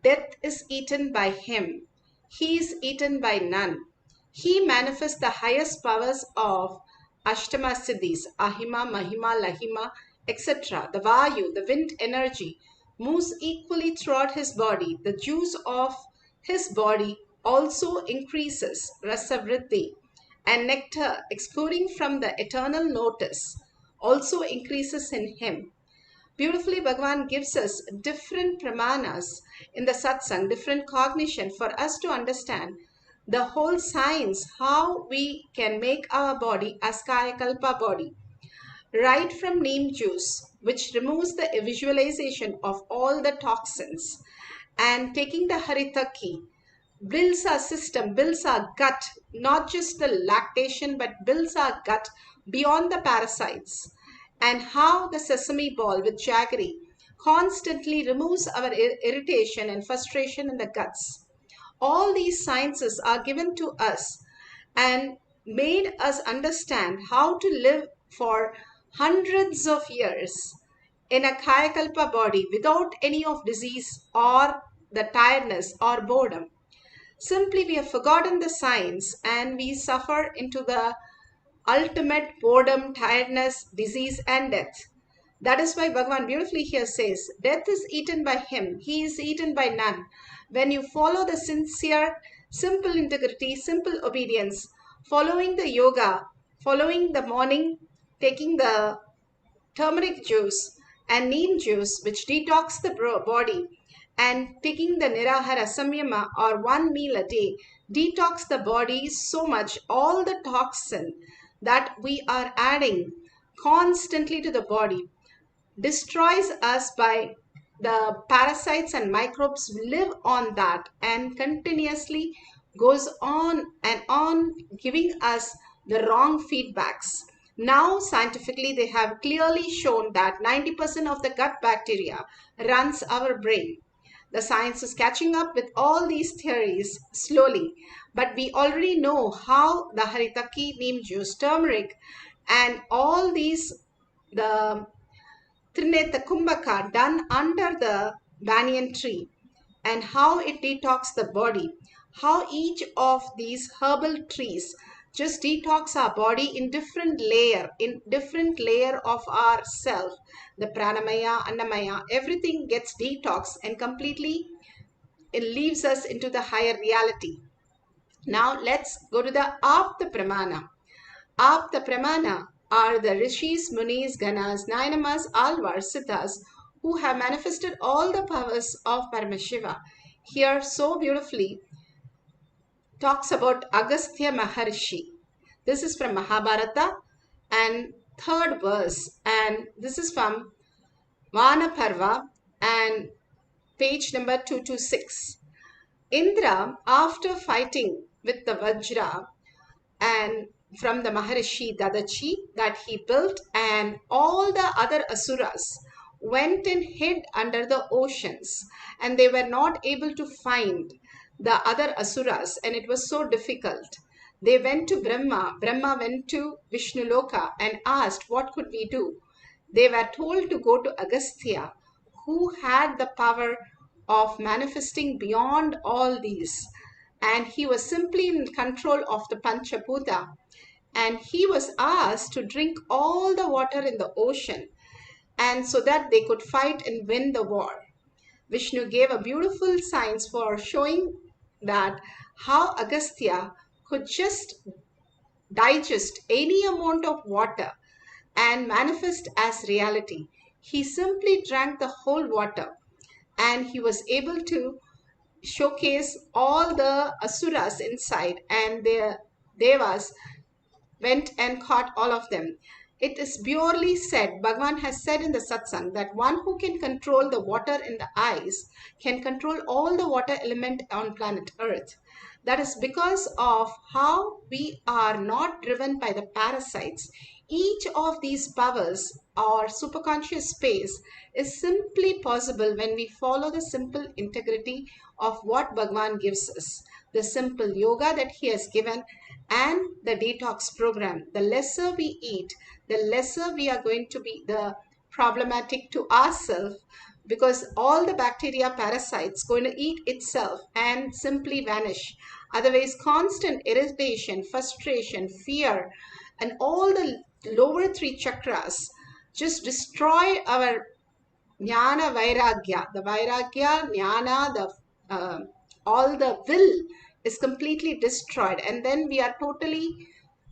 death is eaten by him. He is eaten by none. He manifests the highest powers of Ashtama Siddhis, Ahima, Mahima, Lahima, etc. The Vayu, the wind energy, moves equally throughout his body. The juice of his body also increases, Rasa Vriddhi, and nectar exploding from the eternal lotus also increases in him. Beautifully, Bhagavan gives us different pramanas in the satsang, different cognition for us to understand the whole science, how we can make our body as Kaya Kalpa body. Right from neem juice, which removes the visualization of all the toxins, and taking the haritaki, builds our system, builds our gut, not just the lactation, but builds our gut beyond the parasites. And how the sesame ball with jaggery constantly removes our irritation and frustration in the guts. All these sciences are given to us and made us understand how to live for hundreds of years in a Kayakalpa body without any of disease or the tiredness or boredom. Simply we have forgotten the science and we suffer into the ultimate boredom, tiredness, disease and death. That is why Bhagavan beautifully here says, death is eaten by him, he is eaten by none. When you follow the sincere, simple integrity, simple obedience, following the yoga, following the morning, taking the turmeric juice and neem juice, which detox the body, and taking the nirahara samyama or one meal a day, detox the body so much, all the toxin that we are adding constantly to the body destroys us by the parasites and microbes live on that and continuously goes on and on giving us the wrong feedbacks. Now scientifically they have clearly shown that 90% of the gut bacteria runs our brain. The science is catching up with all these theories slowly, but we already know how the haritaki, neem juice, turmeric and all these the Trineta Kumbhaka done under the banyan tree and how it detox the body, how each of these herbal trees just detox our body in different layer of our self. The pranamaya, annamaya, everything gets detoxed and completely it leaves us into the higher reality. Now let's go to the Apta Pramana. Apta Pramana are the rishis, munis, ganas, nainamas, alvars, siddhas who have manifested all the powers of Paramashiva. Here, so beautifully, talks about Agastya Maharshi. This is from Mahabharata and third verse, and this is from Vanaparva and page number 226. Indra, after fighting with the Vajra, and from the Maharishi Dadachi that he built, and all the other asuras went and hid under the oceans, and they were not able to find the other asuras, and it was so difficult. They went to Brahma. Brahma went to Vishnu Loka and asked, what could we do? They were told to go to Agastya, who had the power of manifesting beyond all these. And he was simply in control of the Panchabhuta. And he was asked to drink all the water in the ocean, and so that they could fight and win the war. Vishnu gave a beautiful science for showing that how Agastya could just digest any amount of water and manifest as reality. He simply drank the whole water and he was able to showcase all the asuras inside, and the devas went and caught all of them. It is purely said, Bhagavan has said in the satsang that one who can control the water in the eyes can control all the water element on planet Earth. That is because of how we are not driven by the parasites. Each of these powers or superconscious space is simply possible when we follow the simple integrity of what Bhagavan gives us. The simple yoga that he has given and the detox program. The lesser we eat, the lesser we are going to be the problematic to ourselves, because all the bacteria parasites going to eat itself and simply vanish. Otherwise, constant irritation, frustration, fear, and all the lower three chakras just destroy our jnana vairagya. The vairagya, jnana, all the will is completely destroyed, and then we are totally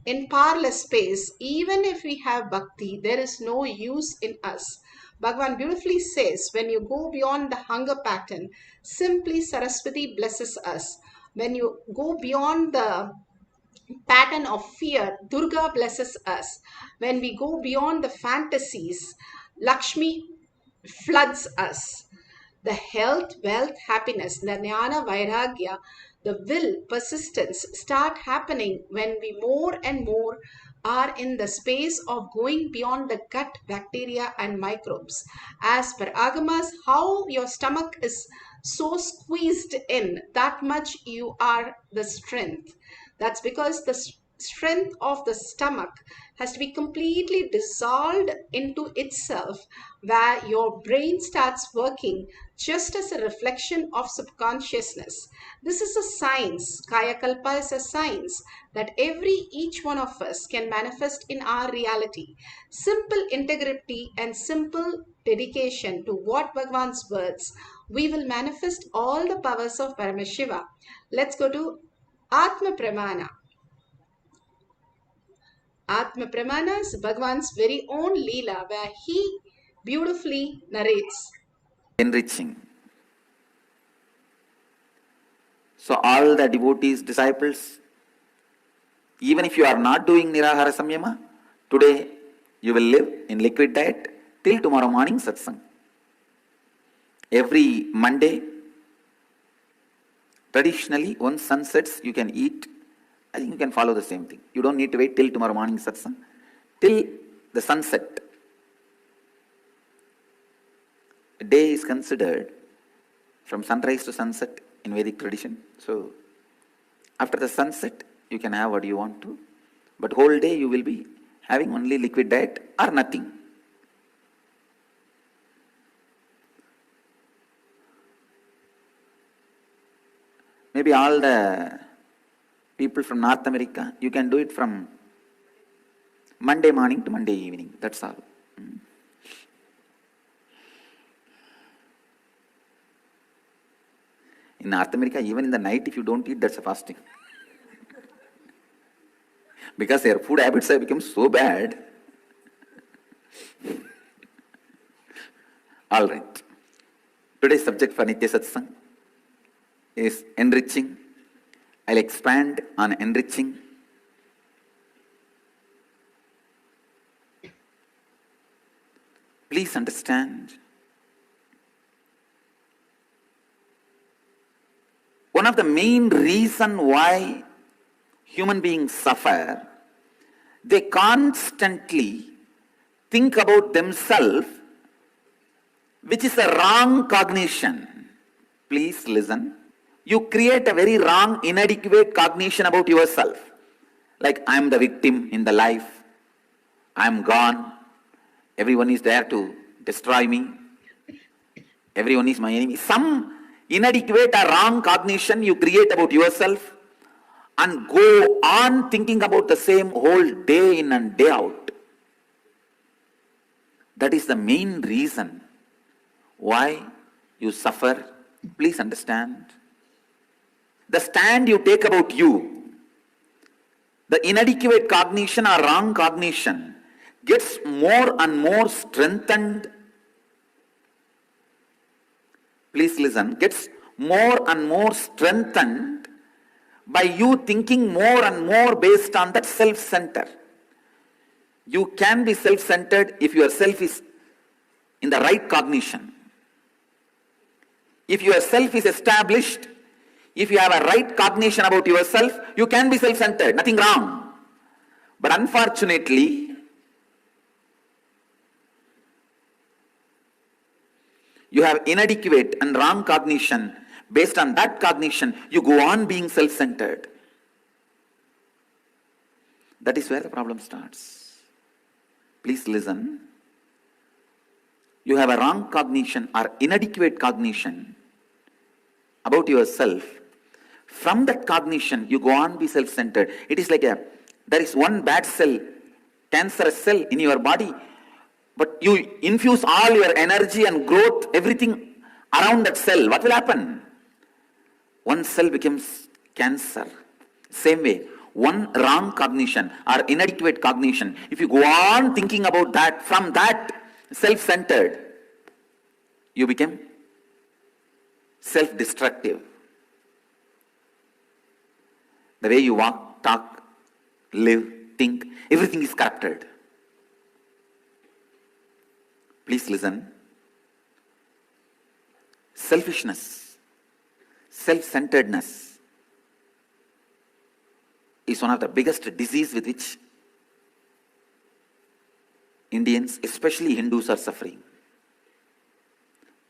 in powerless space. Even if we have bhakti, there is no use in us. Bhagavan beautifully says, when you go beyond the hunger pattern, simply Saraswati blesses us. When you go beyond the pattern of fear, Durga blesses us. When we go beyond the fantasies, Lakshmi floods us. The health, wealth, happiness, the jnana, vairagya, the will, persistence start happening when we more and more are in the space of going beyond the gut bacteria and microbes. As per Agamas, how your stomach is so squeezed in, that much you are the strength. That's because the strength of the stomach has to be completely dissolved into itself, where your brain starts working just as a reflection of subconsciousness. This is a science. Kaya Kalpa is a science that each one of us can manifest in our reality. Simple integrity and simple dedication to what Bhagwan's words, we will manifest all the powers of Paramashiva. Let's go to Atma Pramana. Atma Pramana is Bhagwan's very own Leela, where he beautifully narrates. Enriching. So all the devotees, disciples, even if you are not doing Nirahara Samyama, today you will live in liquid diet till tomorrow morning Satsangh. Every Monday, traditionally, once sun sets, you can eat. I think you can follow the same thing. You don't need to wait till tomorrow morning Satsangh. Till the sunset. A day is considered from sunrise to sunset in Vedic tradition. So, after the sunset, you can have what you want to. But whole day you will be having only liquid diet or nothing. Maybe all the people from North America, you can do it from Monday morning to Monday evening. That's all. In North America, even in the night, if you don't eat, that's a fasting. Because their food habits have become so bad. All right. Today's subject for Nitya Satsang is enriching. I'll expand on enriching. Please understand, one of the main reasons why human beings suffer, they constantly think about themselves, which is a wrong cognition. Please listen. You create a very wrong, inadequate cognition about yourself. Like, I am the victim in the life. I am gone. Everyone is there to destroy me. Everyone is my enemy. Some inadequate or wrong cognition you create about yourself and go on thinking about the same whole day in and day out. That is the main reason why you suffer. Please understand. The stand you take about you, the inadequate cognition or wrong cognition gets more and more strengthened. Please listen. Gets more and more strengthened by you thinking more and more based on that self-center. You can be self-centered if your self is in the right cognition. If your self is established, if you have a right cognition about yourself, you can be self-centered, nothing wrong. But unfortunately, you have inadequate and wrong cognition. Based on that cognition, you go on being self-centered. That is where the problem starts. Please listen. You have a wrong cognition or inadequate cognition about yourself. From that cognition, you go on be self-centered. It is like there is one bad cell, cancerous cell in your body, but you infuse all your energy and growth, everything around that cell. What will happen? One cell becomes cancer. Same way, one wrong cognition or inadequate cognition, if you go on thinking about that, from that self-centered, you became self-destructive. The way you walk, talk, live, think, everything is corrupted. Please listen. Selfishness, self-centeredness is one of the biggest diseases with which Indians, especially Hindus, are suffering.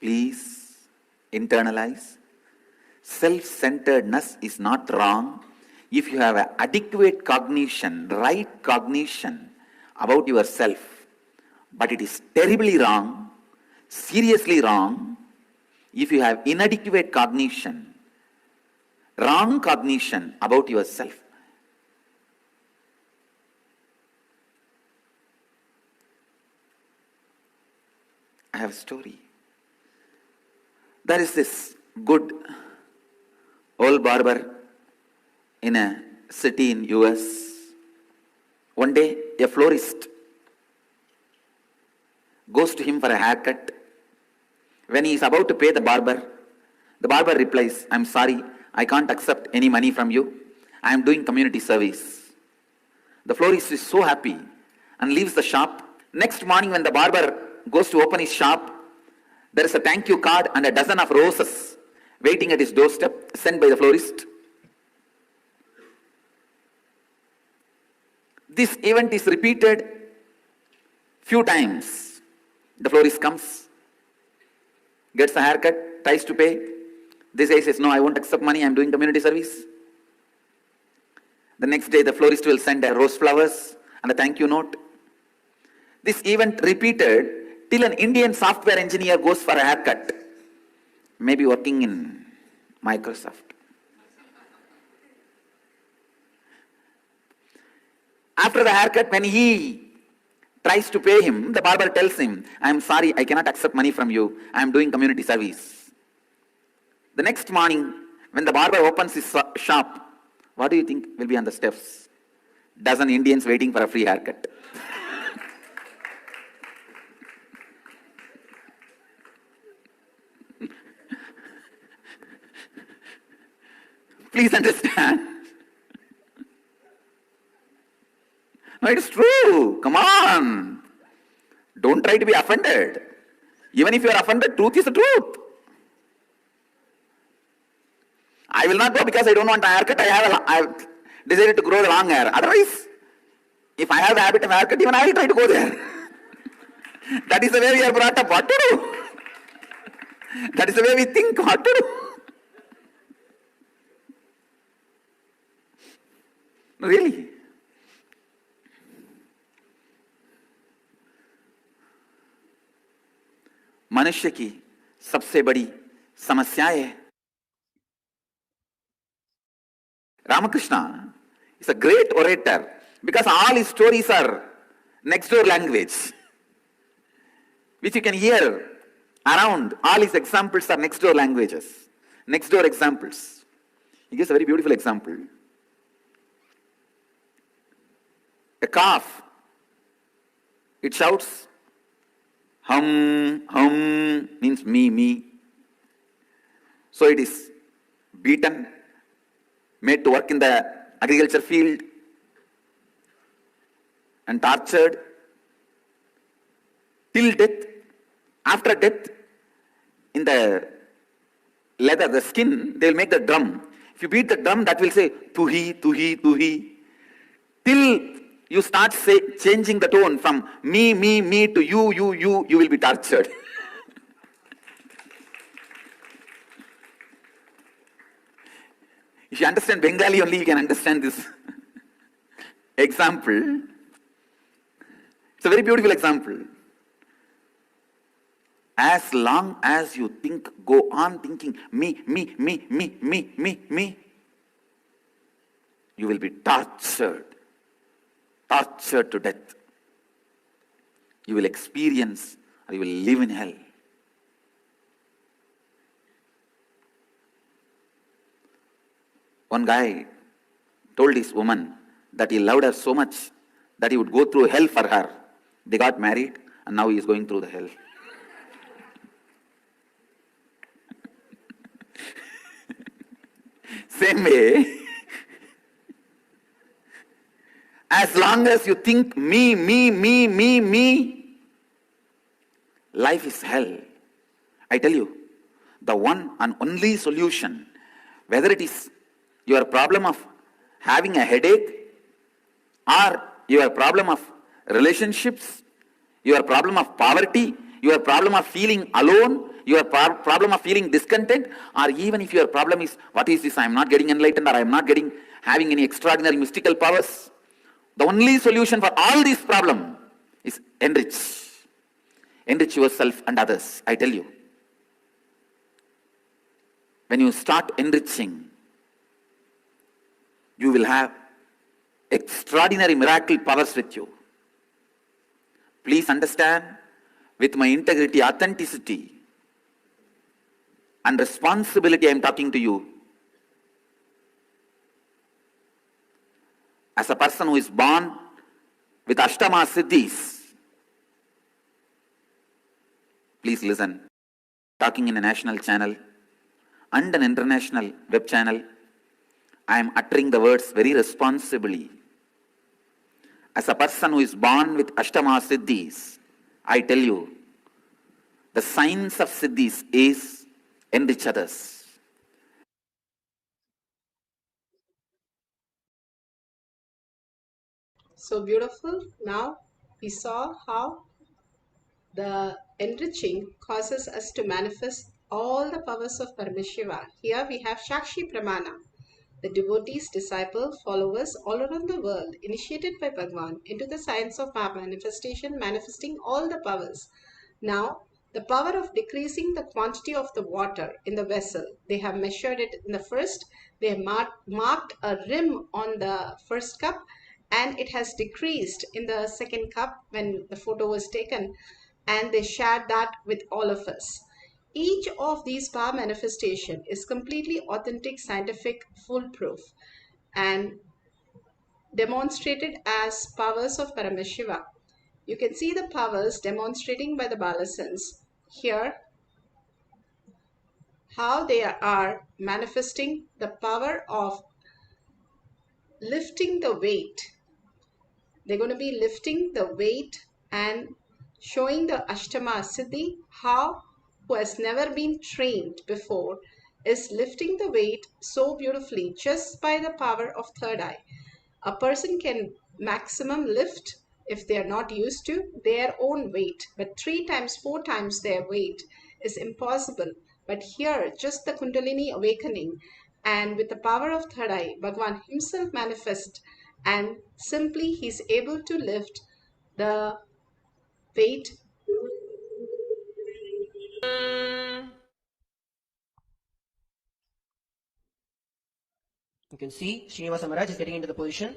Please internalize. Self-centeredness is not wrong if you have an adequate cognition, right cognition about yourself. But it is terribly wrong, seriously wrong, if you have inadequate cognition, wrong cognition about yourself. I have a story. There is this good old barber in a city in US. One day, a florist goes to him for a haircut. When he is about to pay the barber replies, "I'm sorry, I can't accept any money from you. I am doing community service." The florist is so happy and leaves the shop. Next morning when the barber goes to open his shop, there is a thank you card and a dozen of roses waiting at his doorstep, sent by the florist. This event is repeated few times. The florist comes, gets a haircut, tries to pay. This guy says, "No, I won't accept money, I am doing community service." The next day the florist will send a rose flowers and a thank you note. This event repeated till an Indian software engineer goes for a haircut, maybe working in Microsoft. After the haircut, when he tries to pay him, the barber tells him, "I'm sorry, I cannot accept money from you. I'm doing community service." The next morning, when the barber opens his shop, what do you think will be on the steps? Dozen Indians waiting for a free haircut. Please understand. No, it is true. Come on. Don't try to be offended. Even if you are offended, truth is the truth. I will not go because I don't want a haircut. I have decided to grow the long hair. Otherwise, if I have the habit of haircut, even I will try to go there. That is the way we are brought up. What to do? That is the way we think. What to do? Really? मनुष्य की सबसे बड़ी समस्या है. Ramakrishna is a great orator because all his stories are next door language, which you can hear around. All his examples are next door languages, next door examples. He gives a very beautiful example. A calf, it shouts, hum, hum, means me, me. So it is beaten, made to work in the agriculture field, and tortured till death. After death, in the leather, the skin, they will make the drum. If you beat the drum, that will say, tuhi, tuhi, tuhi, till you start changing the tone from me, me, me to you, you will be tortured. If you understand Bengali only, you can understand this example. It's a very beautiful example. As long as you go on thinking me, me, me, me, me, me, me, you will be tortured to death. You will experience or you will live in hell. One guy told his woman that he loved her so much that he would go through hell for her. They got married and now he is going through the hell. Same way, as long as you think me, life is hell. I tell you, the one and only solution, whether it is your problem of having a headache, or your problem of relationships, your problem of poverty, your problem of feeling alone, your problem of feeling discontent, or even if your problem is, what is this, I am not getting enlightened, or I am not having any extraordinary mystical powers, the only solution for all these problems is enrich. Enrich yourself and others, I tell you. When you start enriching, you will have extraordinary miracle powers with you. Please understand, with my integrity, authenticity, and responsibility, I am talking to you. As a person who is born with Ashtama Siddhis, please listen. Talking in a national channel and an international web channel, I am uttering the words very responsibly. As a person who is born with Ashtama Siddhis, I tell you, the science of Siddhis is enrich others. So beautiful. Now we saw how the enriching causes us to manifest all the powers of Paramashiva. Here we have Shakshi Pramana, the devotees, disciple, followers all around the world, initiated by Bhagwan into the science of manifestation, manifesting all the powers. Now, the power of decreasing the quantity of the water in the vessel, they have measured it in the first, they have marked a rim on the first cup, and it has decreased in the second cup when the photo was taken, and they shared that with all of us. Each of these power manifestation is completely authentic, scientific, foolproof, and demonstrated as powers of Paramashiva. You can see the powers demonstrating by the Balasans here, how they are manifesting the power of lifting the weight. They're going to be lifting the weight and showing the Ashtama Siddhi, how who has never been trained before is lifting the weight so beautifully just by the power of third eye. A person can maximum lift, if they are not used to, their own weight, but 3 times, 4 times their weight is impossible. But here, just the Kundalini awakening, and with the power of third eye, Bhagwan himself manifests, and simply he's able to lift the weight. You can see Srinivasa Maharaj is getting into the position.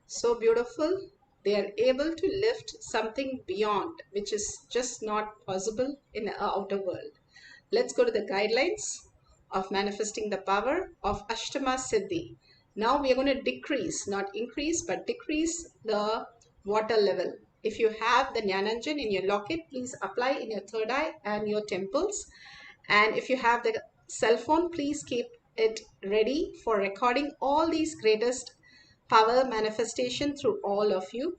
So beautiful. They are able to lift something beyond, which is just not possible in the outer world. Let's go to the guidelines of manifesting the power of Ashtama Siddhi. Now we are going to decrease, not increase, but decrease the water level. If you have the Jnananjan in your locket, please apply in your third eye and your temples. And if you have the cell phone, please keep it ready for recording all these greatest power manifestation through all of you.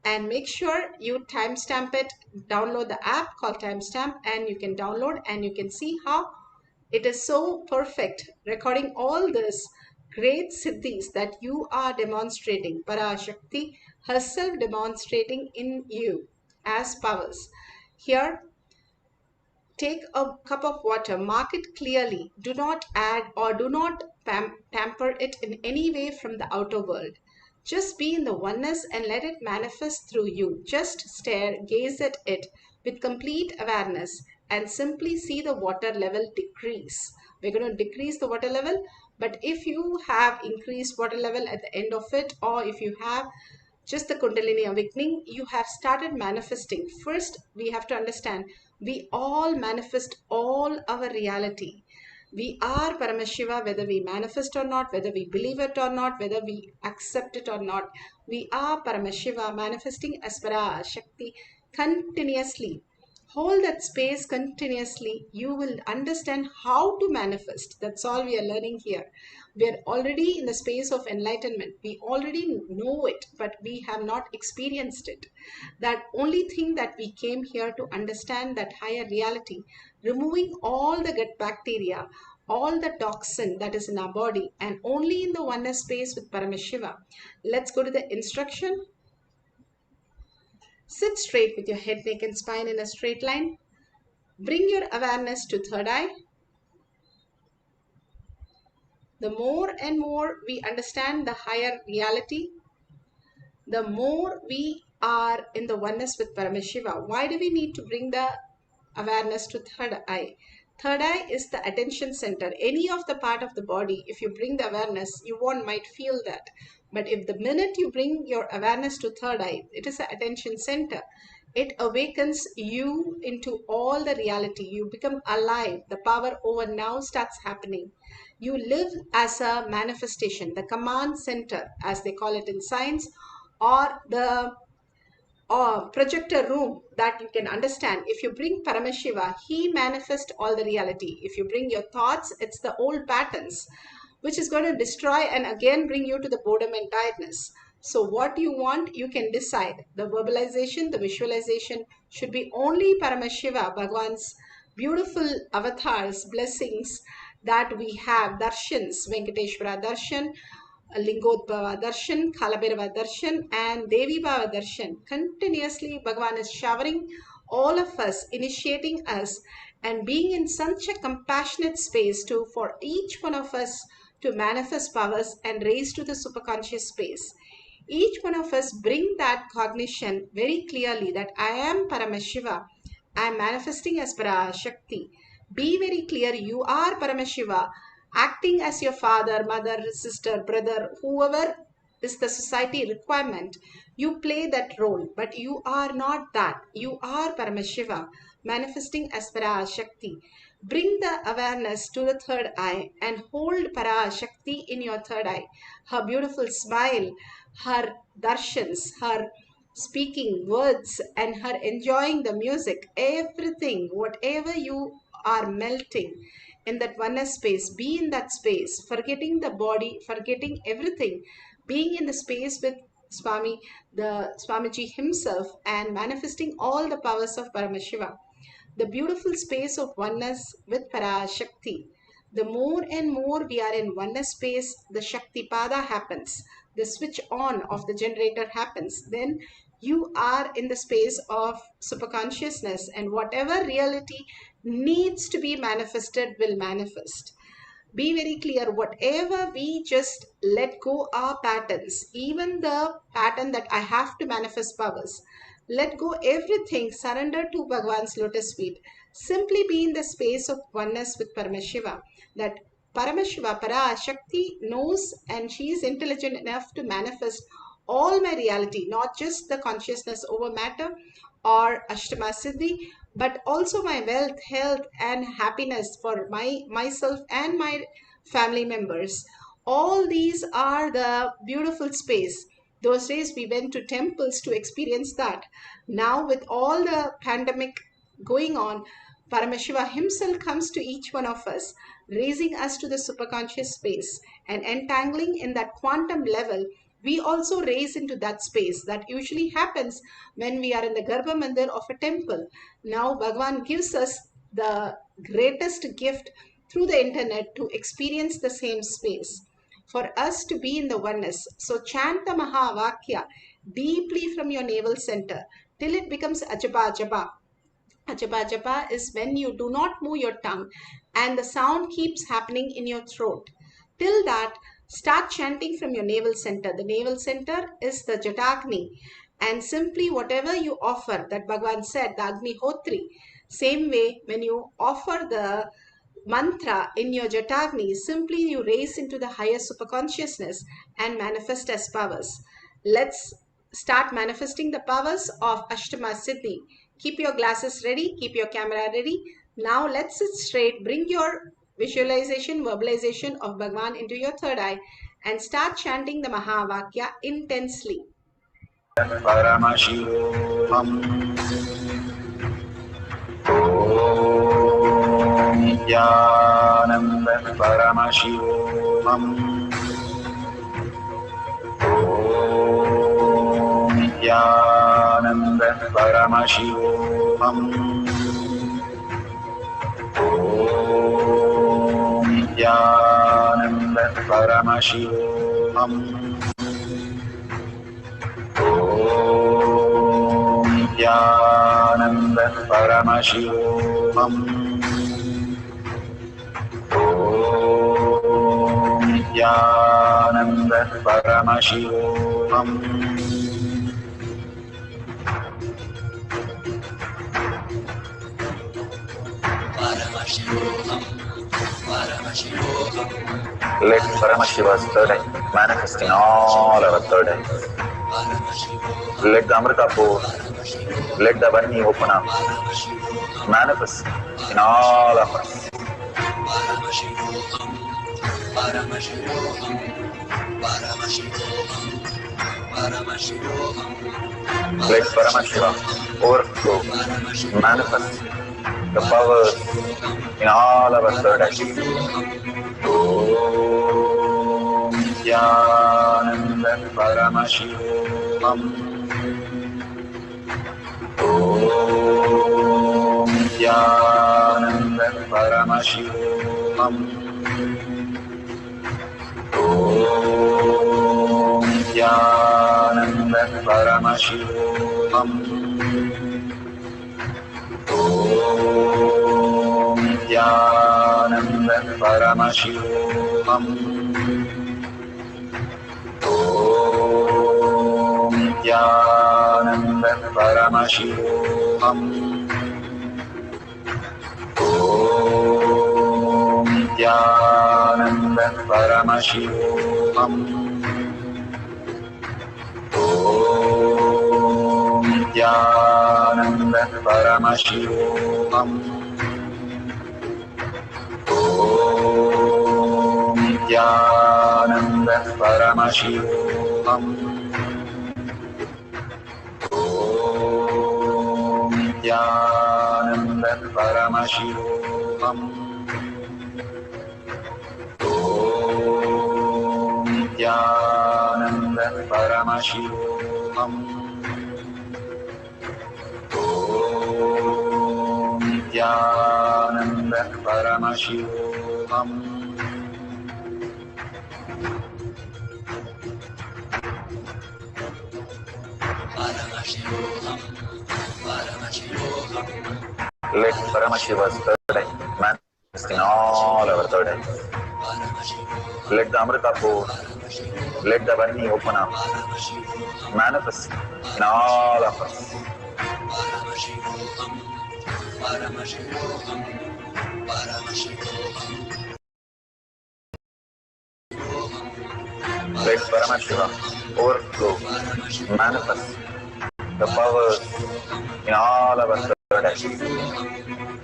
And make sure you timestamp it, download the app called timestamp, and you can download and you can see how it is so perfect, recording all this great siddhis that you are demonstrating, Parashakti herself demonstrating in you as powers. Here, take a cup of water, mark it clearly. Do not add or do not pamper it in any way from the outer world. Just be in the oneness and let it manifest through you. Just stare, gaze at it with complete awareness and simply see the water level decrease. We're going to decrease the water level, but if you have increased water level at the end of it, or if you have just the Kundalini awakening, you have started manifesting. First, we have to understand we all manifest all our reality. We are Paramashiva, whether we manifest or not, whether we believe it or not, whether we accept it or not. We are Paramashiva, manifesting as Para Shakti continuously. Hold that space continuously. You will understand how to manifest. That's all we are learning here. We are already in the space of enlightenment. We already know it, but we have not experienced it. That only thing that we came here to understand, that higher reality, removing all the gut bacteria, all the toxin that is in our body, and only in the oneness space with Paramashiva. Let's go to the instruction. Sit straight with your head, neck, and spine in a straight line. Bring your awareness to third eye. The more and more we understand the higher reality, the more we are in the oneness with Paramashiva. Why do we need to bring the awareness to third eye? Third eye is the attention center. Any of the part of the body, if you bring the awareness, you might feel that. But if the minute you bring your awareness to third eye, it is the attention center. It awakens you into all the reality. You become alive. The power over now starts happening. You live as a manifestation, the command center, as they call it in science, or the projector room that you can understand. If you bring Paramashiva, he manifests all the reality. If you bring your thoughts, it's the old patterns, which is going to destroy and again bring you to the boredom and tiredness. So what you want, you can decide. The verbalization, the visualization should be only Paramashiva, Bhagwan's beautiful avatars, blessings that we have, darshans, Venkateshwara darshan, Lingodbhava Darshan, Kalabhairava Darshan, and Devi Bhava Darshan. Continuously, Bhagavan is showering all of us, initiating us, and being in such a compassionate space for each one of us to manifest powers and raise to the superconscious space. Each one of us bring that cognition very clearly that I am Paramashiva. I am manifesting as Para Shakti. Be very clear, you are Paramashiva, acting as your father, mother, sister, brother, whoever is the society requirement. You play that role, but you are not that. You are Paramashiva, manifesting as Para Shakti. Bring the awareness to the third eye and hold Para Shakti in your third eye. Her beautiful smile, her darshans, her speaking words, and her enjoying the music, everything, whatever you are melting in that oneness space, be in that space, forgetting the body, forgetting everything, being in the space with Swami, the Swamiji himself, and manifesting all the powers of Paramashiva. The beautiful space of oneness with Parashakti. The more and more we are in oneness space, the Shakti Pada happens. The switch on of the generator happens. Then you are in the space of superconsciousness, and whatever reality needs to be manifested will manifest. Be very clear, whatever we just let go our patterns, even the pattern that I have to manifest powers, let go everything, surrender to Bhagwan's lotus feet. Simply be in the space of oneness with Paramashiva. That Paramashiva, Para Shakti knows, and she is intelligent enough to manifest all my reality, not just the consciousness over matter or Ashtama Siddhi, but also my wealth, health, and happiness for myself and my family members. All these are the beautiful space. Those days we went to temples to experience that. Now with all the pandemic going on, Paramashiva himself comes to each one of us, raising us to the superconscious space and entangling in that quantum level. We also raise into that space. That usually happens when we are in the Garbha Mandir of a temple. Now Bhagavan gives us the greatest gift through the internet to experience the same space, for us to be in the oneness. So chant the Mahavakya deeply from your navel center till it becomes Ajaba Jaba. Ajaba Japa is when you do not move your tongue and the sound keeps happening in your throat. Till that, start chanting from your navel center. The navel center is the Jatagni, and simply whatever you offer, that Bhagavan said, the Agni Hotri. Same way, when you offer the mantra in your Jatagni, simply you raise into the higher superconsciousness and manifest as powers. Let's start manifesting the powers of Ashtama Siddhi. Keep your glasses ready, keep your camera ready. Now let's sit straight, bring your visualization, verbalization of Bhagwan into your third eye and start chanting the Mahavakya intensely. Paramashivoham. Nithyananda Paramashivoham. Nithyananda Paramashivoham. Nithyananda Paramashivoham. Nithyananda Paramashivoham. Nithyananda Paramashivoham. Let Paramashiva's third eye manifest in all our third eyes. Let the Amrita pour, let the Varni open up, manifest in all of us. Let Paramashiva overflow, manifest the powers in all our third eyes. Om Nithyananda Paramashivoham. Om Nithyananda Paramashivoham. Om Nithyananda Paramashivoham. Om Nithyananda Paramashivoham. Om Nithyananda Paramashivoham. Om Nithyananda Paramashivoham. Om Nithyananda Paramashivoham. Om Nithyananda Paramashivoham. Om Nithyananda Paramashivoham. Om Nithyananda Paramashivoham. Om Nithyananda Paramashivoham. Let Paramashiva's third eye manifest in all our third eyes. Let the Amrita pour, let the Varni open up, manifest in all of us. Let Paramashiva overflow, manifest the powers in all our third eyes.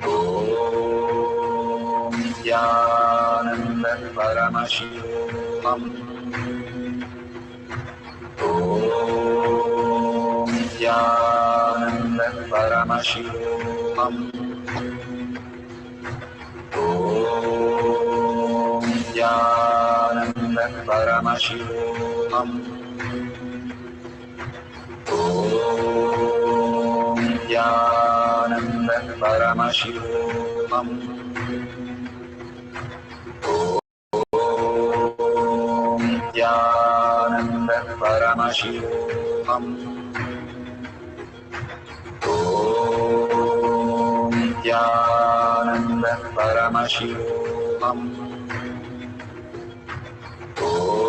Om Nithyananda Paramashivoham. Om Nithyananda Paramashivoham. Om Nithyananda Paramashivoham. Om Nithyananda Paramashivoham. Om Nithyananda Paramashivoham. Om Nithyananda Paramashivoham. Om